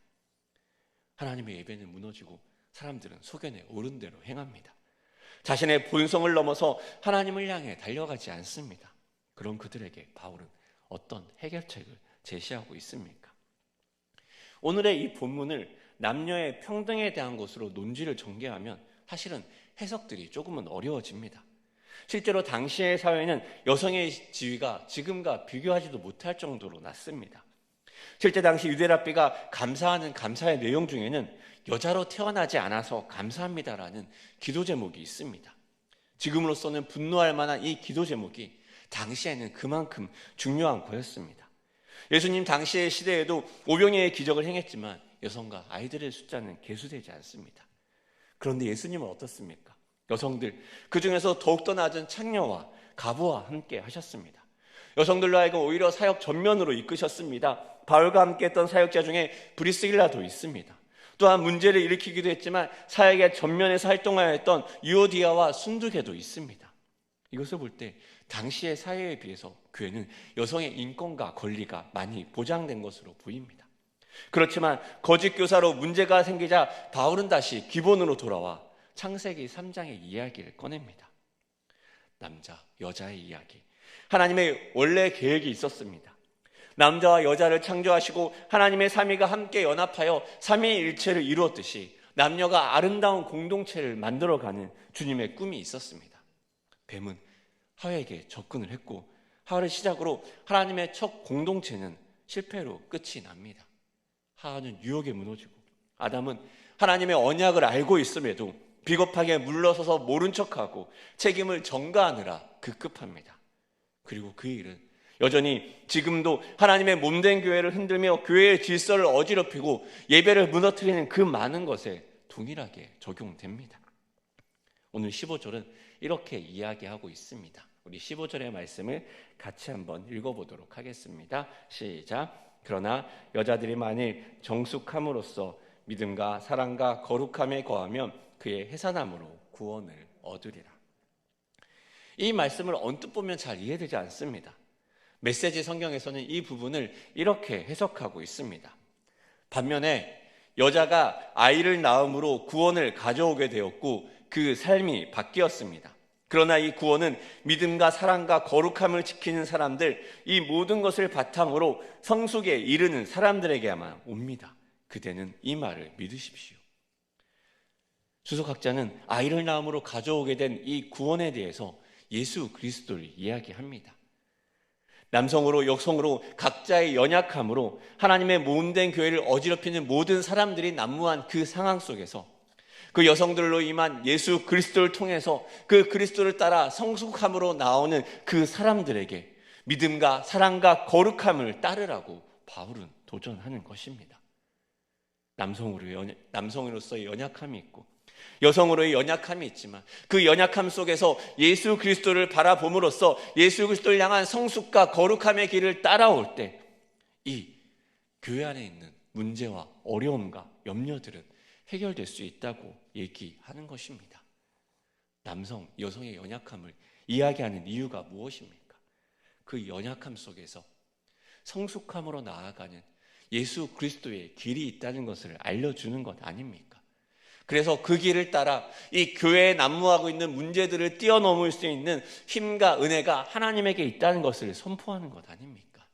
하나님의 예배는 무너지고 사람들은 소견에 옳은 대로 행합니다. 자신의 본성을 넘어서 하나님을 향해 달려가지 않습니다. 그런 그들에게 바울은 어떤 해결책을 제시하고 있습니까? 오늘의 이 본문을 남녀의 평등에 대한 것으로 논지를 전개하면 사실은 해석들이 조금은 어려워집니다. 실제로 당시의 사회는 여성의 지위가 지금과 비교하지도 못할 정도로 낮습니다. 실제 당시 유대랍비가 감사하는 감사의 내용 중에는 여자로 태어나지 않아서 감사합니다라는 기도 제목이 있습니다. 지금으로서는 분노할 만한 이 기도 제목이 당시에는 그만큼 중요한 거였습니다. 예수님 당시의 시대에도 오병이의 기적을 행했지만 여성과 아이들의 숫자는 계수되지 않습니다. 그런데 예수님은 어떻습니까? 여성들, 그 중에서 더욱더 낮은 창녀와 과부와 함께 하셨습니다. 여성들로 하여금 오히려 사역 전면으로 이끄셨습니다. 바울과 함께 했던 사역자 중에 브리스길라도 있습니다. 또한 문제를 일으키기도 했지만 사역의 전면에서 활동하였던 유오디아와 순두개도 있습니다. 이것을 볼 때 당시의 사회에 비해서 교회는 여성의 인권과 권리가 많이 보장된 것으로 보입니다. 그렇지만 거짓 교사로 문제가 생기자 바울은 다시 기본으로 돌아와 창세기 3장의 이야기를 꺼냅니다. 남자, 여자의 이야기. 하나님의 원래 계획이 있었습니다. 남자와 여자를 창조하시고 하나님의 삼위가 함께 연합하여 삼위일체를 이루었듯이 남녀가 아름다운 공동체를 만들어가는 주님의 꿈이 있었습니다. 뱀은 하와에게 접근을 했고 하와를 시작으로 하나님의 첫 공동체는 실패로 끝이 납니다. 하와는 유혹에 무너지고 아담은 하나님의 언약을 알고 있음에도 비겁하게 물러서서 모른 척하고 책임을 전가하느라 급급합니다. 그리고 그 일은 여전히 지금도 하나님의 몸된 교회를 흔들며 교회의 질서를 어지럽히고 예배를 무너뜨리는 그 많은 것에 동일하게 적용됩니다. 오늘 15절은 이렇게 이야기하고 있습니다. 우리 15절의 말씀을 같이 한번 읽어보도록 하겠습니다. 시작. 그러나 여자들이 만일 정숙함으로써 믿음과 사랑과 거룩함에 거하면 그의 해산함으로 구원을 얻으리라. 이 말씀을 언뜻 보면 잘 이해되지 않습니다. 메시지 성경에서는 이 부분을 이렇게 해석하고 있습니다. 반면에 여자가 아이를 낳음으로 구원을 가져오게 되었고 그 삶이 바뀌었습니다. 그러나 이 구원은 믿음과 사랑과 거룩함을 지키는 사람들, 이 모든 것을 바탕으로 성숙에 이르는 사람들에게만 옵니다. 그대는 이 말을 믿으십시오. 주석학자는 아이를 낳음으로 가져오게 된 이 구원에 대해서 예수 그리스도를 이야기합니다. 남성으로 여성으로 각자의 연약함으로 하나님의 몸된 교회를 어지럽히는 모든 사람들이 난무한 그 상황 속에서 그 여성들로 임한 예수 그리스도를 통해서 그 그리스도를 따라 성숙함으로 나오는 그 사람들에게 믿음과 사랑과 거룩함을 따르라고 바울은 도전하는 것입니다. 남성으로서의 연약함이 있고 여성으로의 연약함이 있지만 그 연약함 속에서 예수 그리스도를 바라봄으로써 예수 그리스도를 향한 성숙과 거룩함의 길을 따라올 때 이 교회 안에 있는 문제와 어려움과 염려들은 해결될 수 있다고 얘기하는 것입니다. 남성, 여성의 연약함을 이야기하는 이유가 무엇입니까? 그 연약함 속에서 성숙함으로 나아가는 예수 그리스도의 길이 있다는 것을 알려주는 것 아닙니까? 그래서 그 길을 따라 이 교회에 난무하고 있는 문제들을 뛰어넘을 수 있는 힘과 은혜가 하나님에게 있다는 것을 선포하는 것 아닙니까?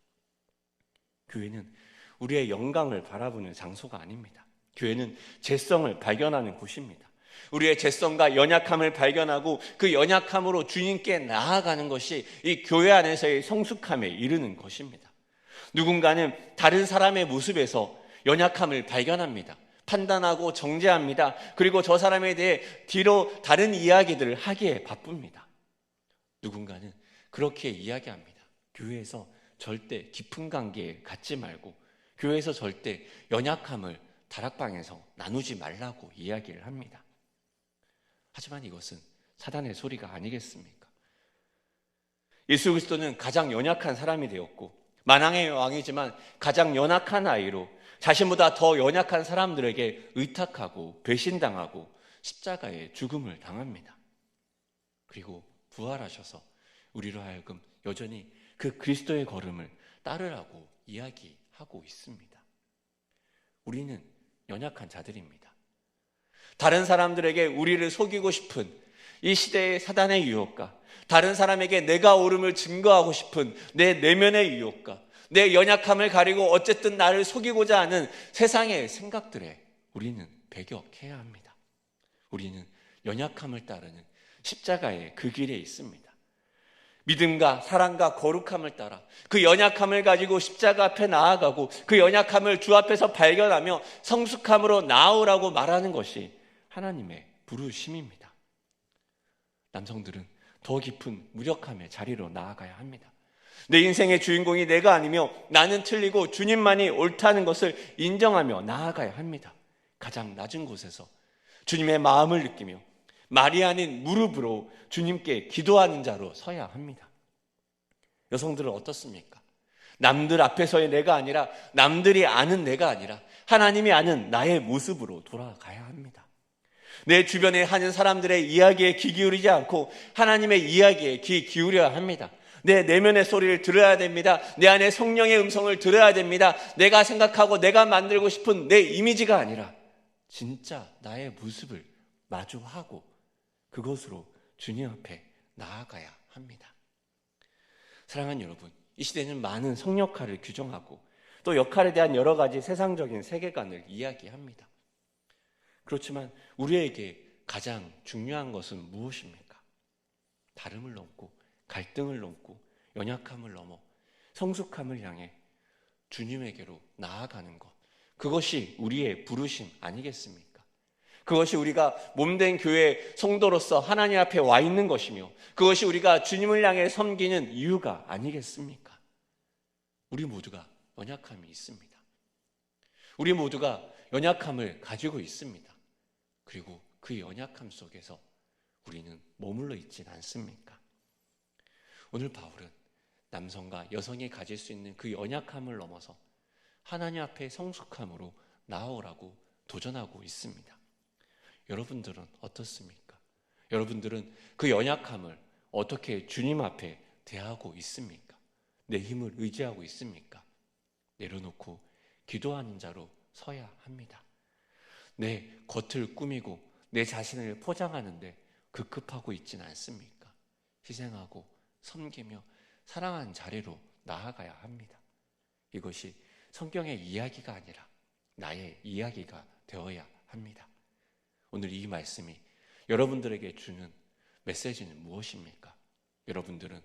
교회는 우리의 영광을 바라보는 장소가 아닙니다. 교회는 죄성을 발견하는 곳입니다. 우리의 죄성과 연약함을 발견하고 그 연약함으로 주님께 나아가는 것이 이 교회 안에서의 성숙함에 이르는 것입니다. 누군가는 다른 사람의 모습에서 연약함을 발견합니다. 판단하고 정죄합니다. 그리고 저 사람에 대해 뒤로 다른 이야기들을 하기에 바쁩니다. 누군가는 그렇게 이야기합니다. 교회에서 절대 깊은 관계에 갖지 말고 교회에서 절대 연약함을 다락방에서 나누지 말라고 이야기를 합니다. 하지만 이것은 사단의 소리가 아니겠습니까? 예수 그리스도는 가장 연약한 사람이 되었고 만왕의 왕이지만 가장 연약한 아이로 자신보다 더 연약한 사람들에게 의탁하고 배신당하고 십자가의 죽음을 당합니다. 그리고 부활하셔서 우리로 하여금 여전히 그 그리스도의 걸음을 따르라고 이야기하고 있습니다. 우리는 연약한 자들입니다. 다른 사람들에게 우리를 속이고 싶은 이 시대의 사단의 유혹과 다른 사람에게 내가 옳음을 증거하고 싶은 내 내면의 유혹과 내 연약함을 가리고 어쨌든 나를 속이고자 하는 세상의 생각들에 우리는 배격해야 합니다. 우리는 연약함을 따르는 십자가의 그 길에 있습니다. 믿음과 사랑과 거룩함을 따라 그 연약함을 가지고 십자가 앞에 나아가고 그 연약함을 주 앞에서 발견하며 성숙함으로 나아오라고 말하는 것이 하나님의 부르심입니다. 남성들은 더 깊은 무력함의 자리로 나아가야 합니다. 내 인생의 주인공이 내가 아니며 나는 틀리고 주님만이 옳다는 것을 인정하며 나아가야 합니다. 가장 낮은 곳에서 주님의 마음을 느끼며 말이 아닌 무릎으로 주님께 기도하는 자로 서야 합니다. 여성들은 어떻습니까? 남들 앞에서의 내가 아니라 남들이 아는 내가 아니라 하나님이 아는 나의 모습으로 돌아가야 합니다. 내 주변에 하는 사람들의 이야기에 귀 기울이지 않고 하나님의 이야기에 귀 기울여야 합니다. 내 내면의 소리를 들어야 됩니다. 내 안에 성령의 음성을 들어야 됩니다. 내가 생각하고 내가 만들고 싶은 내 이미지가 아니라 진짜 나의 모습을 마주하고 그것으로 주님 앞에 나아가야 합니다. 사랑하는 여러분, 이 시대는 많은 성역할을 규정하고 또 역할에 대한 여러 가지 세상적인 세계관을 이야기합니다. 그렇지만 우리에게 가장 중요한 것은 무엇입니까? 다름을 넘고 갈등을 넘고 연약함을 넘어 성숙함을 향해 주님에게로 나아가는 것, 그것이 우리의 부르심 아니겠습니까? 그것이 우리가 몸된 교회 성도로서 하나님 앞에 와 있는 것이며 그것이 우리가 주님을 향해 섬기는 이유가 아니겠습니까? 우리 모두가 연약함이 있습니다. 우리 모두가 연약함을 가지고 있습니다. 그리고 그 연약함 속에서 우리는 머물러 있진 않습니까? 오늘 바울은 남성과 여성이 가질 수 있는 그 연약함을 넘어서 하나님 앞에 성숙함으로 나아오라고 도전하고 있습니다. 여러분들은 어떻습니까? 여러분들은 그 연약함을 어떻게 주님 앞에 대하고 있습니까? 내 힘을 의지하고 있습니까? 내려놓고 기도하는 자로 서야 합니다. 내 겉을 꾸미고 내 자신을 포장하는데 급급하고 있지는 않습니까? 희생하고 섬기며 사랑하는 자리로 나아가야 합니다. 이것이 성경의 이야기가 아니라 나의 이야기가 되어야 합니다. 오늘 이 말씀이 여러분들에게 주는 메시지는 무엇입니까? 여러분들은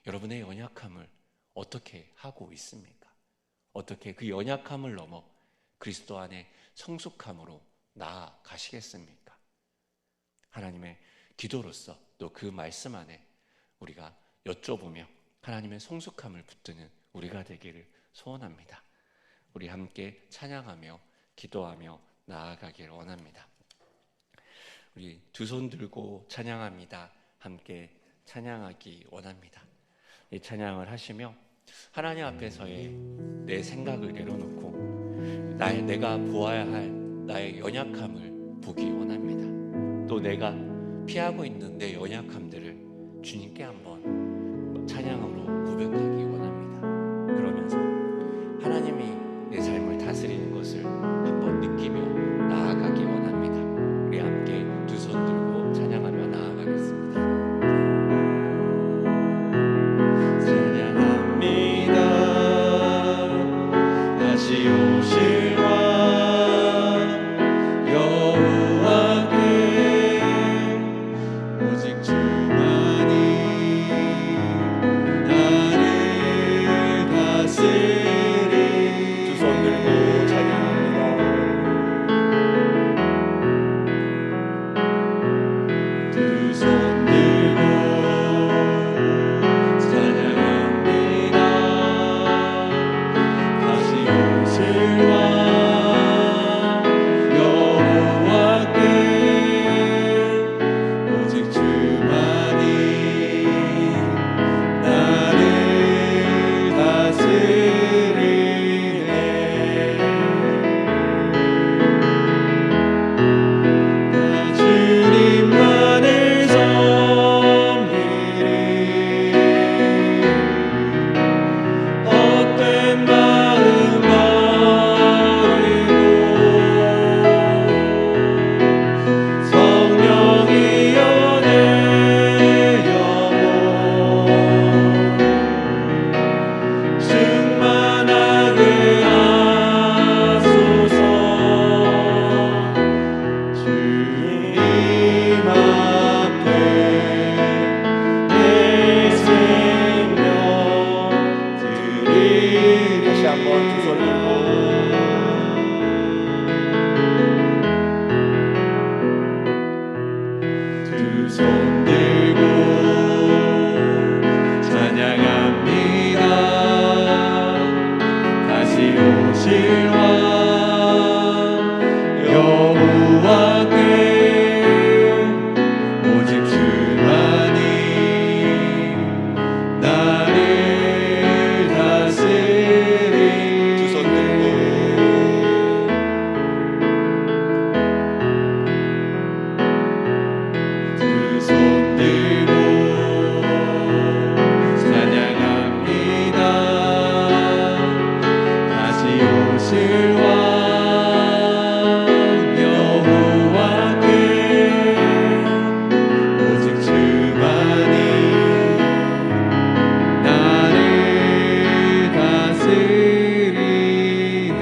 여러분의 연약함을 어떻게 하고 있습니까? 어떻게 그 연약함을 넘어 그리스도 안에 성숙함으로 나아가시겠습니까? 하나님의 기도로서 또 그 말씀 안에 우리가 여쭤보며 하나님의 성숙함을 붙드는 우리가 되기를 소원합니다. 우리 함께 찬양하며 기도하며 나아가기를 원합니다. 우리 두 손 들고 찬양합니다. 함께 찬양하기 원합니다. 이 찬양을 하시며 하나님 앞에서의 내 생각을 내려놓고 내가 보아야 할 나의 연약함을 보기 원합니다. 또 내가 피하고 있는 내 연약함들을 주님께 한번 찬양으로 고백하기 원합니다. 그러면서 하나님이 내 삶을 다스리는 것을 한번 느끼며 나아가기 원합니다. 우리 함께 두 손 들고 찬양하며 나아가겠습니다. 찬양합니다. 다시 오실 왕 여호와께 오직 주만이 나를 한번 두 손 들고 두 손 들고 찬양합니다. 다시 오실 왕 여호와께 오직 주만이 나를 다스리. 두 손 들고 두 손 들고 찬양합니다. 다시 오실 왕 여호와께 오직 주만이 나를 다스리네.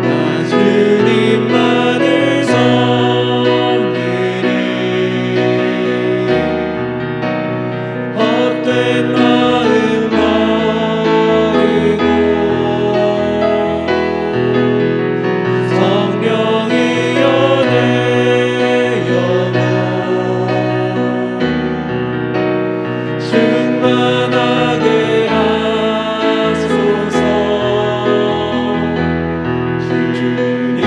나 주님만을 섬기리. 헛된 마음 버리고 성령이여 내 영혼 충만하게 하소서. 주님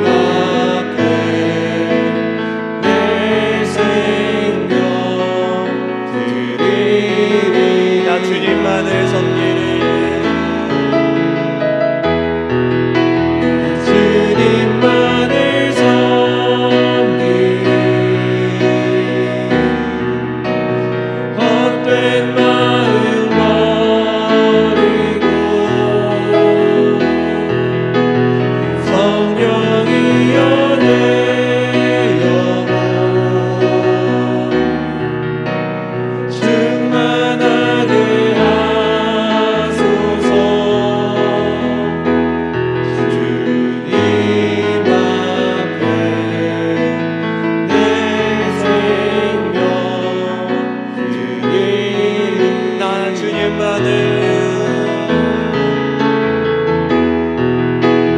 앞에 내 생명 드리리. 나 주님만을 섬기리. 주님만을 섬기리. 헛된 마음 버리고 성령이여 내 영혼 충만하게 하소서. 주님 앞에 내 생명 드리리. 나 주님만을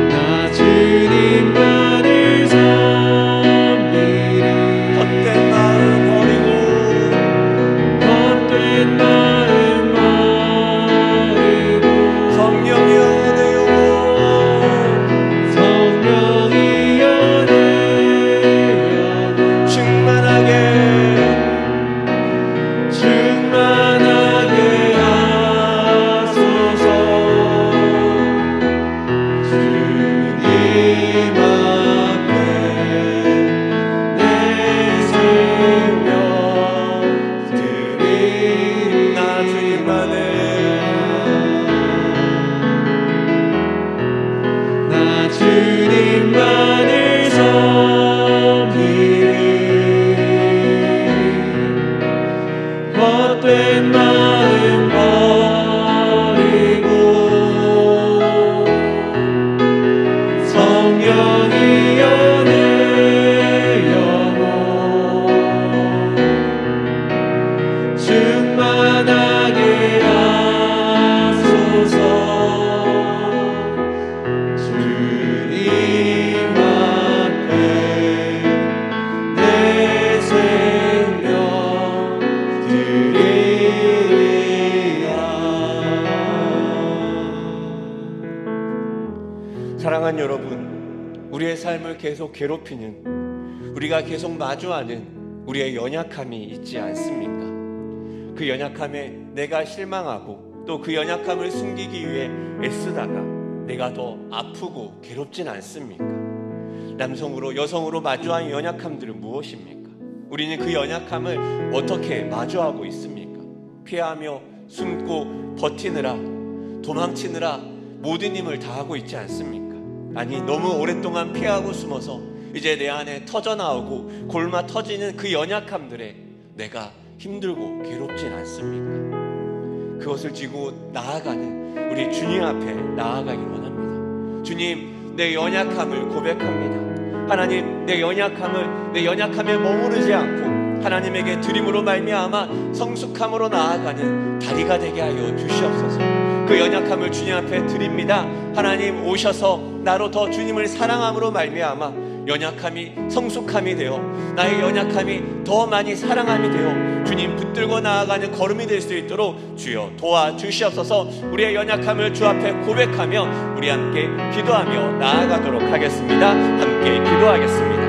나 주님만을 섬기리. 헛된 마음 버리고 헛된 마음 버리고 성령이여 내 영혼 성령이여 내 영혼 충만하게 충만하게 하소서. 주님 앞에 내 생명 드리리. 나 주님만을 나 주님만을 섬기리. 헛된 마음 버리고 성령이여 내 영혼 충만하게 하소서. 주님 앞에 내 생명 드리리라. 사랑하는 여러분, 우리의 삶을 계속 괴롭히는, 우리가 계속 마주하는 우리의 연약함이 있지 않습니까? 그 연약함에 내가 실망하고 또 그 연약함을 숨기기 위해 애쓰다가 내가 더 아프고 괴롭진 않습니까? 남성으로 여성으로 마주하는 연약함들은 무엇입니까? 우리는 그 연약함을 어떻게 마주하고 있습니까? 피하며 숨고 버티느라, 도망치느라 모든 힘을 다하고 있지 않습니까? 아니, 너무 오랫동안 피하고 숨어서 이제 내 안에 터져나오고 골마 터지는 그 연약함들에 내가 힘들고 괴롭진 않습니까? 그것을 지고 나아가는 우리 주님 앞에 나아가길 원합니다. 주님, 내 연약함을 고백합니다. 하나님, 내 연약함에 머무르지 않고 하나님에게 드림으로 말미암아 성숙함으로 나아가는 다리가 되게 하여 주시옵소서. 그 연약함을 주님 앞에 드립니다. 하나님 오셔서 나로 더 주님을 사랑함으로 말미암아 연약함이 성숙함이 되어 나의 연약함이 더 많이 사랑함이 되어 주님 붙들고 나아가는 걸음이 될 수 있도록 주여 도와주시옵소서. 우리의 연약함을 주 앞에 고백하며 우리 함께 기도하며 나아가도록 하겠습니다. 함께 기도하겠습니다.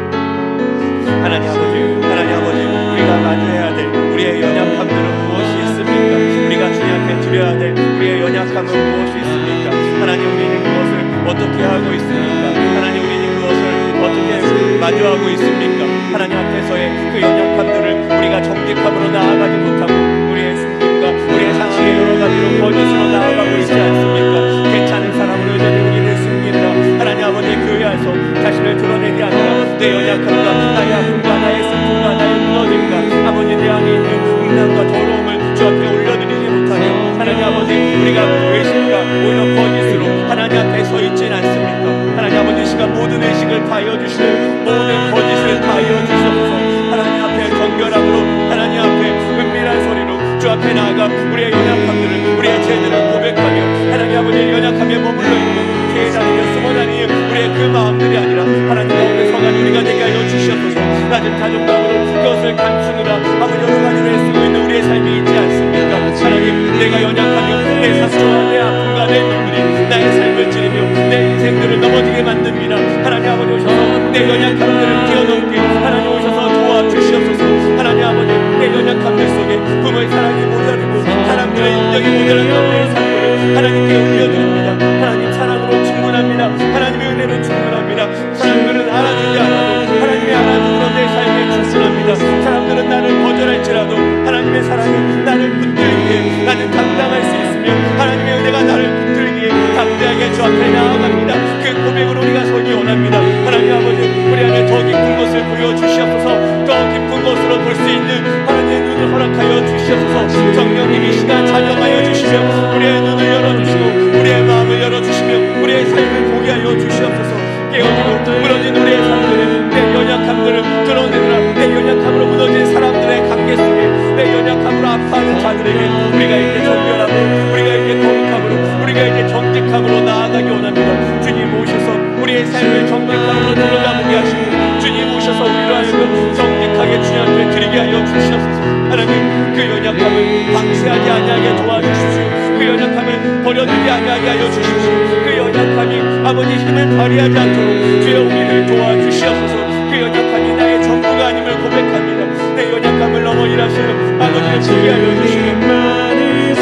하나님 아버지, 우리가 마주해야 될 우리의 연약함들은 무엇이 있습니까? 우리가 주님 앞에 드려야 될 우리의 연약함은 무엇이 있습니까? 하나님, 우리는 그것을 어떻게 하고 있습니까? 하나님, 우리는 그것을 어떻게 마주하고 있습니까? 하나님 앞에서의 그 연약함들을 우리가 정직함으로 나아가지 못하고 우리의 숨김과 우리의 상황의 여러 가지로 거짓으로 나아가고 있지 않습니까? 괜찮은 사람으로 여전히 우리를 숨기느라 하나님 아버지 교회에서 자신을 드러내지 않으라 내 연약함과 나의 아픔과 나의 슬픔과 나의 무너짐과 아버지 내 안에 있는 음란과 더러움을 주 앞에 올려드리지 못하며 하나님 아버지 우리가 외식과 오히려 거짓으로 하나님 앞에 서 있지는 않습니까? 하나님 아버지 시간 모든 의식을 파여 주시는 모든 거짓을 파여 주셔서 하나님 앞에 정결함으로 하나님 앞에 은밀한 소리로 주 앞에 나아가 우리의 연약함들을 우리의 죄들을 고백하며 하나님 아버지의 연약함에 머물러 있고 피해 다니며 숨어 다니는 우리의 그 마음들이 아니라 하나님 가운데 서간 우리가 되게 하여 주시옵소서. 낮은 자존감으로 그것을 감추느라 아버지 여러 가지로 애쓰고 있는 우리의 삶이 있지 않습니까? 하나님, 내가 연약하며 내 상처와 내 아픔과 내 눈물이 나의 삶을 찌르며 내 인생들을 넘어지게 만듭니다. 하나님 아버지 오셔서 내 연약함들을 뛰어넘게 하나님 오셔서 도와주시옵소서. 하나님 아버지 내 연약함들 속에 부모의 사랑이 모자르고 사람들의 인정이 모자란 내 삶을 하나님께 올려드립니다. 하나님 사랑으로 충분합니다. 하나님의 은혜로 충분합니다. 사람들은 알아주지 않아도 하나님의 알아주므로 내 삶에 충분합니다. 사람들은 나를 거절할지라도 하나님의 사랑이 나를 붙들기에 나는 감당할 수 있으며 하나님의 은혜가 나를 붙들기에 담대하게 주 앞에 나아갑니다. 그 고백으로 우리가 서기 원합니다. 하나님 아버지 우리 안에 더 깊은 것을 보여주시옵소서. 더 깊은 것으로 볼 수 있는 하나님의 눈을 허락하여 주시옵소서. 성령님 이 시간 찬양하여 주시며 우리의 눈을 열어주시고 우리의 마음을 열어주시며 우리의 삶을 보게 하여 주시옵소서. 깨어지고 무너진 우리의 삶들을 내 연약함들을 드러내느라 내 연약함으로 무너진 사람들의 관계 속에 내 연약함으로 아파하는 자들에게 우리가 이제 정결하고 우리가 이제 거룩함으로 우리가 이제 정직함으로 나아가기 원합니다. 주님 오셔서 우리의 삶을 정직함으로 들여다보게 하시고 주님 오셔서 우리로 하여금 정직하게 주님 앞에 드리게 하여 주시옵소서. 하나님 그 연약함을 방치하지 아니하게 도와주십시오. 그 연약함을 버려두지 아니하게 하여 주십시오. 그 연약함이 아버지 힘을 발휘하지 않도록 주여 우리를 도와주시옵소서. 그 연약함이 나의 전부가 아님을 고백합니다. 내 연약함을 넘어 일하시는 아버지를 보게 하여 주시며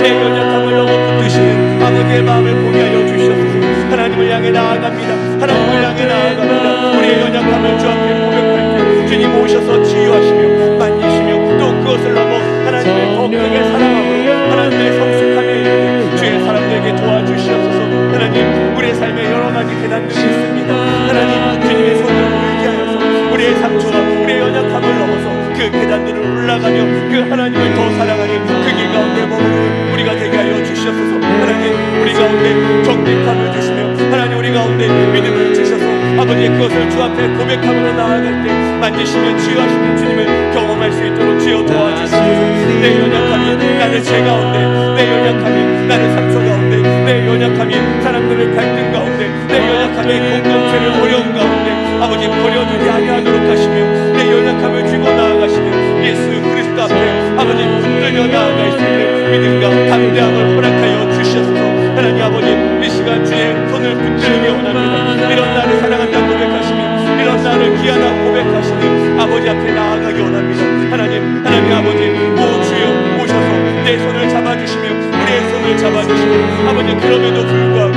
내 연약함을 넘어 붙드시는 아버지의 마음을 보게 하여 주시옵소서. 하나님을 향해 나아갑니다. 하나님을 향해 나아갑니다. 우리의 연약함을 주 앞에 고백할 때 주님 오셔서 치유하시며 만지시며 또 그것을 넘어 하나님의 더 크게 사랑함으로 하나님의 성숙함에 이르는 주의 사람들에게 도와주시옵소서. 하나님 우리의 삶에 여러 가지 계단들이 있습니다. 하나님 주님의 손을 물게 하여서 우리의 상처와 우리의 연약함을 넘어서 그 계단들을 올라가며 그 하나님을 더 사랑하는 그 길 가운데 머무르는 우리가 되게 하여 주시옵소서. 하나님 우리 가운데 정직함을 주시며 하나님 우리 가운데 믿음을 주셔서 아버지 그것을 주 앞에 고백함으로 나아갈 때 만지시며 치유하시는 주님을 경험할 수 있도록 주여 도와주시옵소서. 내 연약함이 나를 죄 가운데 내 연약함이 나를 상처 가운데 내 연약함이 사람들을 갈등 가운데 내 연약함이 공동체를 어려운 가운데 아버지 버려두지 아니하도록 하시며 내 연약함을 쥐고 나아가시며 예수 그리스도 앞에 아버지 붙들며 나아갈 수 있는 믿음과 담대함을 허락하여 주시옵소서. 하나님 아버지 이 시간 주의 손을 붙들기 원합니다. 이런 나를 사랑한다 고백하시며 이런 나를 귀하다 고백하시는 아버지 앞에 나아가기 원합니다. 하나님 아버지 오 주여 오셔서 내 손을 잡아주시며 우리의 손을 잡아주시며 아버지 그럼에도 불구하고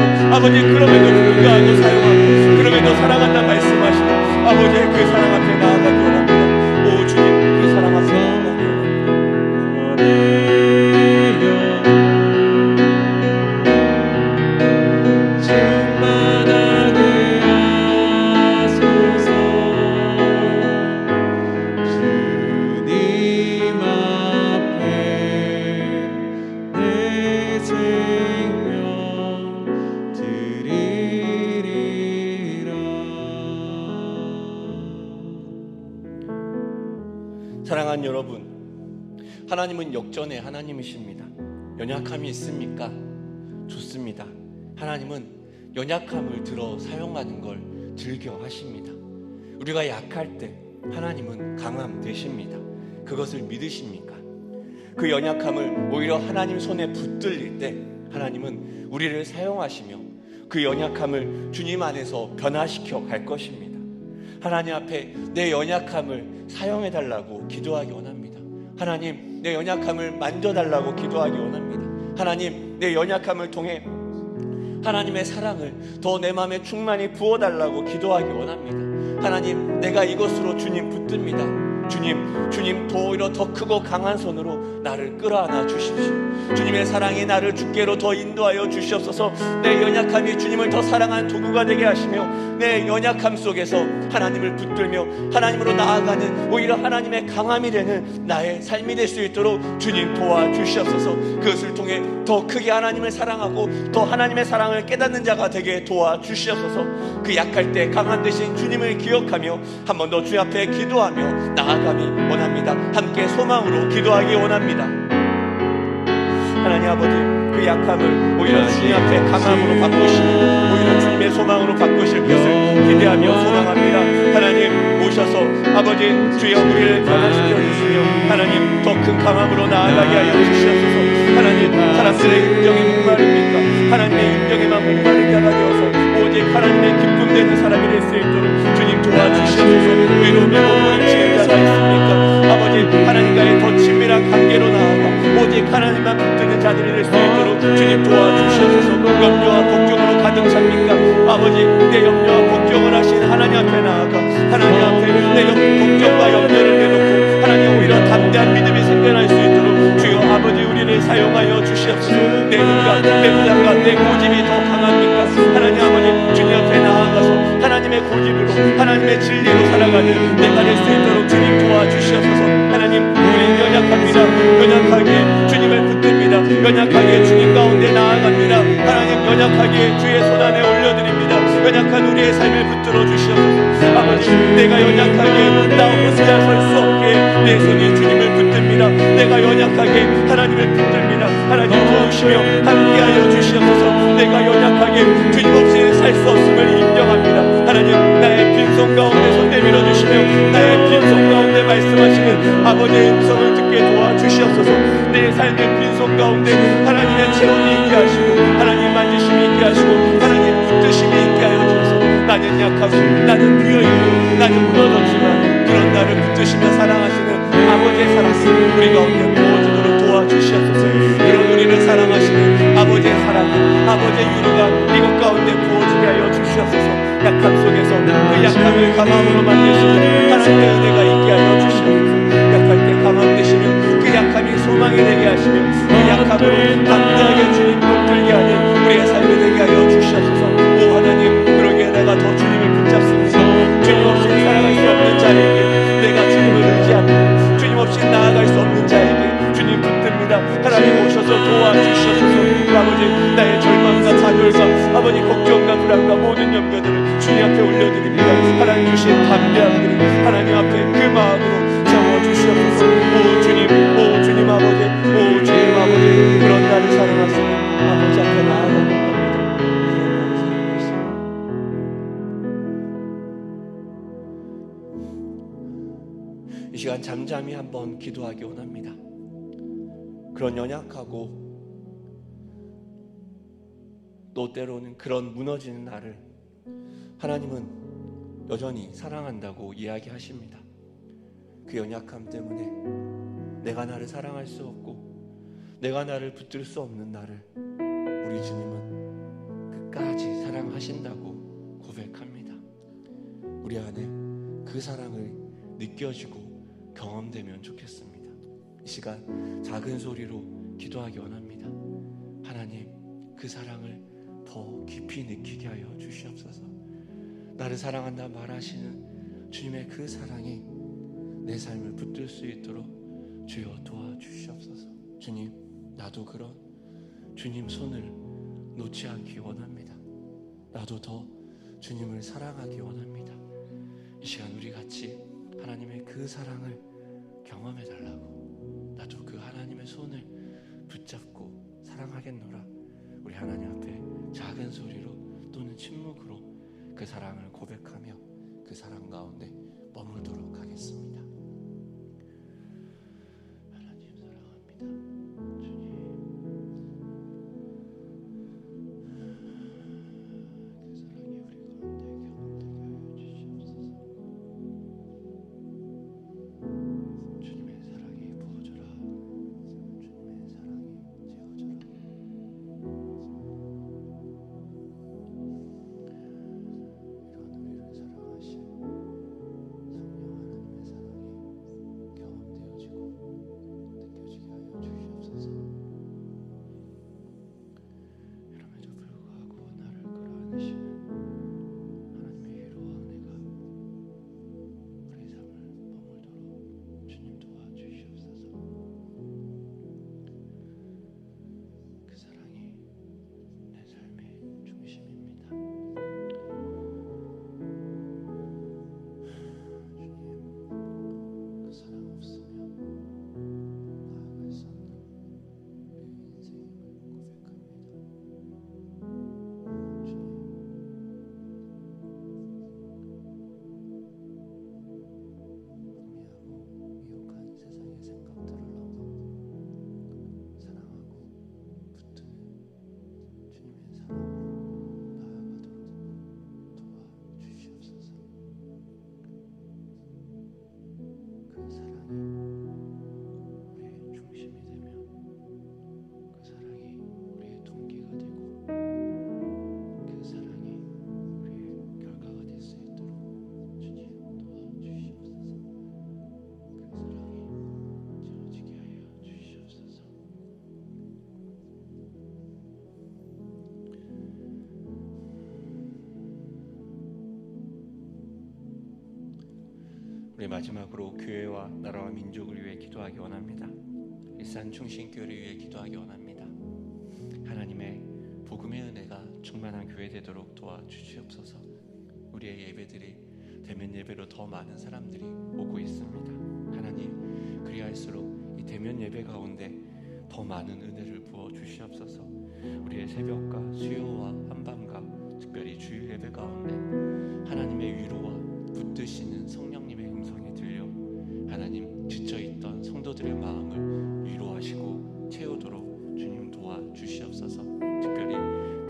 사용하고 그럼에도 사랑한다 말씀하시며 아버지의 그 사랑 앞에 나아가기 원합니다. 오 주님 그 사랑 앞에 나아가기 원합니다. 사랑하는 여러분, 하나님은 역전의 하나님이십니다. 연약함이 있습니까? 좋습니다. 하나님은 연약함을 들어 사용하는 걸 즐겨 하십니다. 우리가 약할 때 하나님은 강함 되십니다. 그것을 믿으십니까? 그 연약함을 오히려 하나님 손에 붙들릴 때 하나님은 우리를 사용하시며 그 연약함을 주님 안에서 변화시켜 갈 것입니다. 하나님 앞에 내 연약함을 사용해 달라고 기도하기 원합니다. 하나님, 내 연약함을 만져달라고 기도하기 원합니다. 하나님, 내 연약함을 통해 하나님의 사랑을 더 내 마음에 충만히 부어달라고 기도하기 원합니다. 하나님, 내가 이것으로 주님 붙듭니다. 주님 오히려 더 크고 강한 손으로 나를 끌어안아 주십시오. 주님의 사랑이 나를 주께로 더 인도하여 주시옵소서. 내 연약함이 주님을 더 사랑하는 도구가 되게 하시며 내 연약함 속에서 하나님을 붙들며 하나님으로 나아가는 오히려 하나님의 강함이 되는 나의 삶이 될 수 있도록 주님 도와주시옵소서. 그것을 통해 더 크게 하나님을 사랑하고 더 하나님의 사랑을 깨닫는 자가 되게 도와주시옵소서. 그 약할 때 강한 대신 주님을 기억하며 한 번 더 주님 앞에 기도하며 나아가기 원합니다. 함께 소망으로 기도하기 원합니다. 하나님 아버지, 그 약함을 오히려 주님 앞에 강함으로 바꾸시고 오히려 주님의 소망으로 바꾸실 것을 기대하며 소망합니다. 하나님 오셔서 아버지 주여 우리를 변화시켜 주시며 하나님 더 큰 강함으로 나아가게 하여 주시옵소서. 하나님, 사람들의 인정에 목마릅니까? 하나님의 인정에만 목마른 자가 되어서 오직 하나님의 기쁨 되는 사람이 될 수 있도록 주님 도와주시옵소서. 외로움에 머무르는 자가 있습니까? 아버지, 하나님과의 더 친밀한 관계로 나아가 오직 하나님만 붙드는 자들이 될 수 있도록 주님 도와주시옵소서. 염려와 걱정으로 가득 찹니까? 아버지, 내 염려와 걱정을 하신 하나님 앞에 나아가 하나님 앞에 내 걱정과 염려를 내놓고 하나님 오히려 담대한 믿음이 생겨날 수 있도록 주여 아버지 우리를 사용하여 주시옵소서. 내 눈과 내 부담과 내 고집이 더 강합니까? 하나님 아버지 주님 앞에 나아가서 하나님의 고집으로 하나님의 진리로 살아가는 내가 될 수 있도록 주님 도와주시옵소서. 하나님, 우리 연약합니다. 연약하게 주님을 붙듭니다. 연약하게 주님 가운데 나아갑니다. 하나님, 연약하게 주의 손 안에 올려드립니다. 연약한 우리의 삶을 붙들어 주시옵소서. 아버지, 내가 연약하게 나 혼자 설 수 없게 내 손이 주님을 붙듭니다. 내가 연약하게 하나님을 붙듭니다. 하나님 도우시며 함께하여 주시옵소서. 내가 연약하게 주님 없이 살 수 없음을 인정합니다. 하나님, 나의 빈손 가운데 손 내밀어 주시며 나의 빈손 가운데 말씀하시는 아버지의 음성을 듣게 도와주시옵소서. 내 삶의 빈손 가운데 하나님의 체험이 있게 하시고 하나님 만지심이 있게 하시고 하나님 붙드심이 있게 하여 주셔서 나는 약하고 나는 비어있고 나는 무너졌지만 그런 나를 붙드시며 사랑하시는 아버지의 사랑이 우리 가운데 부어지도록 도와주시옵소서. 그런 우리를 사랑하시는 아버지의 사랑이 아버지의 유로가 이곳 가운데 부어지게 하여 주시옵소서. 약함 속에서 그 약함을 강함으로 만드시는 하나님의 은혜가 있게 하여 주시옵소서. 약할 때 강함 되시면 그 약함이 소망이 되게 하시며 그 약함으로 담대하게 주님 붙들게 하는 우리의 삶이 되게 하여 주시옵소서. 오 하나님, 그러기에 내가 더 주님을 붙잡습니다. 주님 없이 살아갈 수 없는 자에게 내가 주님을 의지합니다. 주님 없이 나아갈 수 없는 자에게 주님 붙듭니다. 하나님 오셔서 도와주시옵소서. 아버지, 나의 절망과 좌절과 아버지 걱정과 불안과 모든 염려들을 주님 앞에 올려드립니다. 하나님 주신 담대함들이 하나님 앞에 그 마음으로 채워주시옵소서. 오 주님 아버지, 오 주님 아버지, 그런 나를 사랑하시는 아버지 앞에 나아가는 겁니다. 이 시간 잠잠히 한번 기도하기 원합니다. 그런 연약하고 또 때로는 그런 무너지는 나를 하나님은 여전히 사랑한다고 이야기하십니다. 그 연약함 때문에 내가 나를 사랑할 수 없고 내가 나를 붙들 수 없는 나를 우리 주님은 끝까지 사랑하신다고 고백합니다. 우리 안에 그 사랑을 느껴지고 경험되면 좋겠습니다. 이 시간 작은 소리로 기도하기 원합니다. 하나님, 그 사랑을 더 깊이 느끼게 하여 주시옵소서. 나를 사랑한다 말하시는 주님의 그 사랑이 내 삶을 붙들 수 있도록 주여 도와주시옵소서. 주님, 나도 그런 주님 손을 놓지 않기 원합니다. 나도 더 주님을 사랑하기 원합니다. 이 시간 우리 같이 하나님의 그 사랑을 경험해 달라고, 나도 그 하나님의 손을 붙잡고 사랑하겠노라. 우리 하나님 앞에 작은 소리로 또는 침묵으로 그 사랑을 고백하며 그 사랑 가운데 머물도록 하겠습니다. 하나님 사랑합니다. 주님, 그 사랑이 우리 가운데 경험되게 하여 주시옵소서. 주님의 사랑이 부어져라. 주님의 사랑이 채워져라. 이런 우리를 사랑하신 성령 하나님의 사랑이 경험되어지고 느껴지게 하여 주시옵소서. 이럼에도 불구하고 나를 끌어안으시는 하나님의 위로와 은혜가 우리 삶을 머물도록 주님 도와주시옵소서. 그 사랑이 내 삶의 중심입니다. 주님, 그 사랑 없으면 나아갈 수 없는 우리의 인생임을 고백합니다. 주님, 음미하고 미혹한 세상의 생각들을 넘어 사랑하고 붙드는 주님의 사랑으로 나아가도록 도와주시옵소서. 그 사랑이 우리의 중심이 되며 그 사랑이 우리의 동기가 되고 그 사랑이 우리의 결과가 될 수 있도록 주님 도와주시옵소서. 그 사랑이 채워지게 하여 주시옵소서. 우리 마지막으로 교회와 나라와 민족을 위해 기도하기 원합니다. 일산 충신교회를 위해 기도하기 원합니다. 하나님의 복음의 은혜가 충만한 교회 되도록 도와주시옵소서. 우리의 예배들이 대면 예배로 더 많은 사람들이 오고 있습니다. 하나님, 그리할수록 이 대면 예배 가운데 더 많은 은혜를 부어 주시옵소서. 우리의 새벽과 수요와 한밤과 특별히 주일 예배 가운데 하나님의 위로와 붙드시는 성령님의 음성이 들려 하나님 지쳐있던 성도들의 마음을 위로하시고 채우도록 주님 도와주시옵소서. 특별히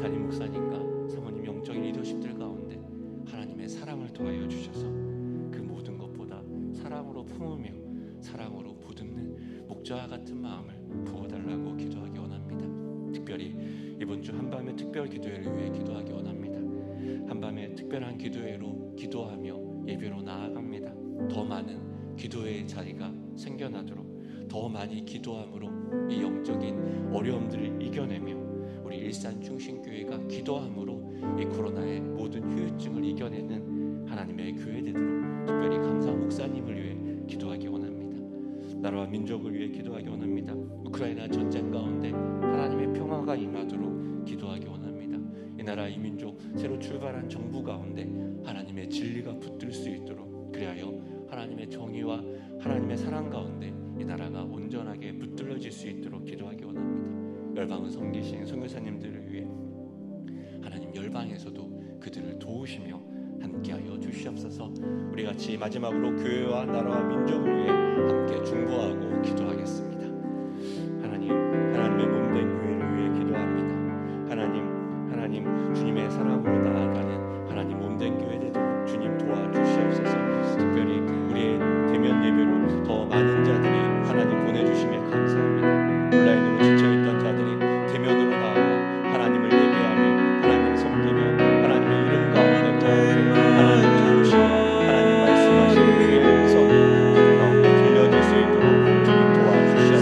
담임 목사님과 사모님 영적인 리더십들 가운데 하나님의 사랑을 더하여 주셔서 그 모든 것보다 사랑으로 품으며 사랑으로 보듬는 목자와 같은 마음을 부어달라고 기도하기 원합니다. 특별히 이번 주 한밤의 특별 기도회를 위해 기도하기 원합니다. 한밤의 특별한 기도회로 기도하며 예배로 나아갑니다. 더 많은 기도회의 자리가 생겨나도록 더 많이 기도함으로 이 영적인 어려움들을 이겨내며 우리 일산 충신교회가 기도함으로 이 코로나의 모든 후유증을 이겨내는 하나님의 교회 되도록 특별히 강사 목사님을 위해 기도하기 원합니다. 나라와 민족을 위해 기도하기 원합니다. 우크라이나 전쟁 가운데 하나님의 평화가 임하도록 기도하기 원합니다. 이 나라 이 민족 새로 출발한 정부 가운데 하나님의 진리가 붙들 수 있도록 그리하여 하나님의 정의와 하나님의 사랑 가운데 이 나라가 온전하게 붙들려질 수 있도록 기도하기 원합니다. 열방을 섬기신 선교사님들을 위해 하나님 열방에서도 그들을 도우시며 함께하여 주시옵소서. 우리 같이 마지막으로 교회와 나라와 민족을 위해 함께 중보하고 기도하겠습니다. 하나님의 몸된 교회를 위해 기도합니다. 하나님 주님의 사랑으로 나아가는 하나님 몸된 교회 되도록 주님 도와주시옵소서. 특별히 우리의 대면 예배로 더 많은 자들이 하나님 보내주심에 감사합니다. 온라인으로 지쳐있던 자들이 대면으로 나와 하나님을 예배하며 하나님을 섬기며 하나님의 이름 가운데 거하며 하나님 도우시며 하나님 말씀하시는 주의 음성이 그 가운데 들려질 수 있도록 주님 도와주시옵소서.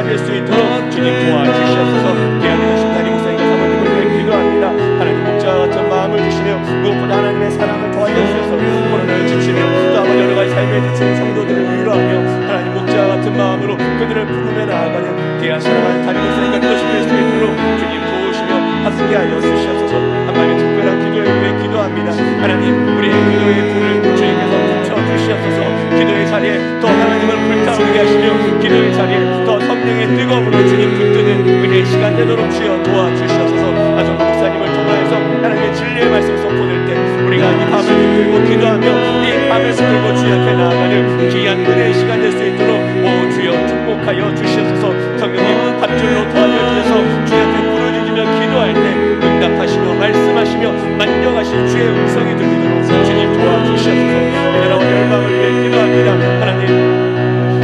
될 수 있도록 주님 도와주시옵소서. 귀한 신나리 목사님과 사모님을 위해 기도합니다. 하나님 목자와 같은 마음을 주시며 무엇보다 하나님의 사랑을 더하여 주셔서 코로나를 지치며 또 아버지 여러 가지 삶에 지친 성도들을 위로하며 하나님 목자와 같은 마음으로 그들을 부르며 나아가는 귀한 사랑하는 담임 목사님과 그것이 될 수 있도록 주님 도우시며 함께하여 주시옵소서. 하나님의 특별한 기도에 위해 기도합니다. 하나님 우리의 기도의 불을 주님께서 붙여주시옵소서. 기도의 자리에 더 하나님을 불타오르게 하시며 기도의 자리에 더 성령의 뜨거움으로 주님 붙드는 은혜의 시간 되도록 주여 도와주시옵소서. 아정 목사님을 통하여서 하나님의 진리의 말씀 선포될 때 우리가 이 밤을 붙들고 기도하며 이 밤을 붙들고 주여 앞에 나아가는 귀한 은혜의 시간 될 수 있도록 오 주여 축복하여 주시옵소서. 성령님 합줄로 도와주셔서 주여 앞에 부르짖으며 기도할 때 응답하시며 말씀하시며 만져가신 주의 음성이 들리도록 주님 도와주시옵소서. 이제라고 열방을 위해 기도합니다. 하나님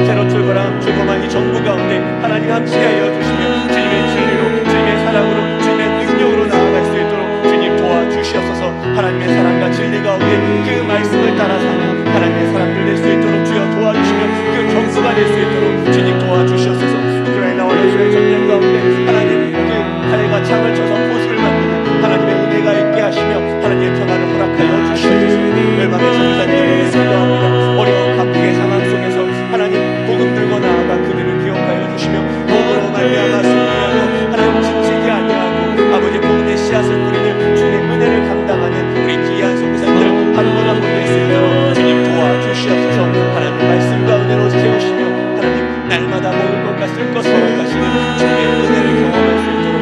새로 출범한 이 정부 가운데 하나님 함께하여 주시며 주님의 진리로 주님의 사랑으로 주님의 능력으로 나아갈 수 있도록 주님 도와주시옵소서. 하나님의 사랑과 진리 가운데 그 말씀을 따라 사는 하나님의 사람들 될 수 있도록 주여 도와주시며 그 정수가 될 수 있도록 주님 도와주시옵소서. 우크라이나와 러시아의 전쟁 가운데 하나님 그 칼과 창을 쳐서 보수를 만드는 하나님의 은혜가 있게 하시며 하나님의 평안을 허락하여 주시옵소서. 열방의 전사님들을 위해 기도합니다. 어려운 각국의 상황 속에서 하나님 복음 들고 나아가 그들을 기억하여 주시며 복음으로 말미암아 승리하며 하나님 지치지 아니하고 아버지 복음의 씨앗을 뿌리는 주님의 은혜를 감당하는 우리 귀한 성사님들 한 분 한 분 될 수 있도록 주님 도와주시옵소서. 하나님 말씀과 은혜로 세우시며 하나님 날마다 먹을 것과 쓸 것을 허락하시는 주님의 은혜를 경험할 수 있도록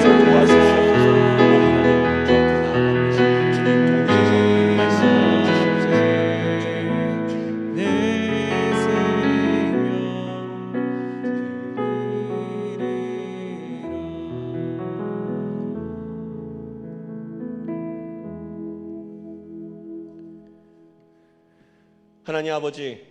주여 도와주시옵소서. 오 하나님 주 앞에 나아가면서 주님 도우셔서 말씀을 주시옵소서. 내 생명 하나님 아버지,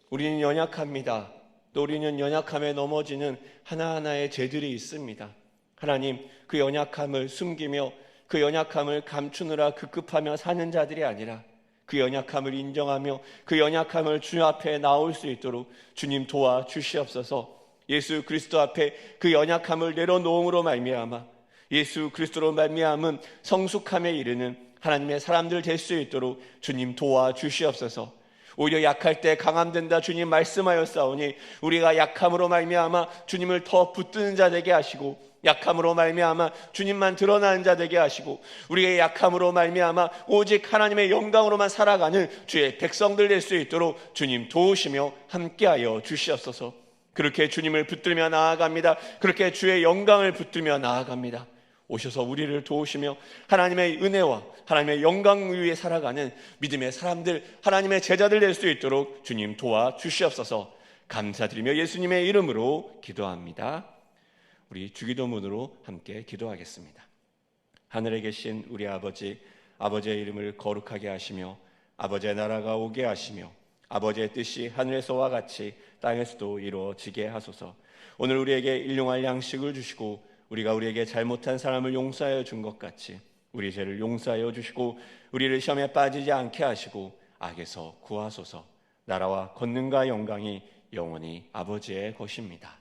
우리는 연약합니다. 또 우리는 연약함에 넘어지는 하나하나의 죄들이 있습니다. 하나님, 그 연약함을 숨기며 그 연약함을 감추느라 급급하며 사는 자들이 아니라 그 연약함을 인정하며 그 연약함을 주 앞에 나올 수 있도록 주님 도와주시옵소서. 예수 그리스도 앞에 그 연약함을 내려놓음으로 말미암아 예수 그리스도로 말미암은 성숙함에 이르는 하나님의 사람들 될 수 있도록 주님 도와주시옵소서. 오히려 약할 때 강함 된다 주님 말씀하였사오니 우리가 약함으로 말미암아 주님을 더 붙드는 자 되게 하시고 약함으로 말미암아 주님만 드러나는 자 되게 하시고 우리의 약함으로 말미암아 오직 하나님의 영광으로만 살아가는 주의 백성들 될 수 있도록 주님 도우시며 함께하여 주시옵소서. 그렇게 주님을 붙들며 나아갑니다. 그렇게 주의 영광을 붙들며 나아갑니다. 오셔서 우리를 도우시며 하나님의 은혜와 하나님의 영광 위에 살아가는 믿음의 사람들, 하나님의 제자들 될 수 있도록 주님 도와주시옵소서. 감사드리며 예수님의 이름으로 기도합니다. 우리 주기도문으로 함께 기도하겠습니다. 하늘에 계신 우리 아버지, 아버지의 이름을 거룩하게 하시며 아버지의 나라가 오게 하시며 아버지의 뜻이 하늘에서와 같이 땅에서도 이루어지게 하소서. 오늘 우리에게 일용할 양식을 주시고 우리가 우리에게 잘못한 사람을 용서하여 준 것 같이 우리 죄를 용서하여 주시고 우리를 시험에 빠지지 않게 하시고 악에서 구하소서. 나라와 권능과 영광이 영원히 아버지의 것입니다.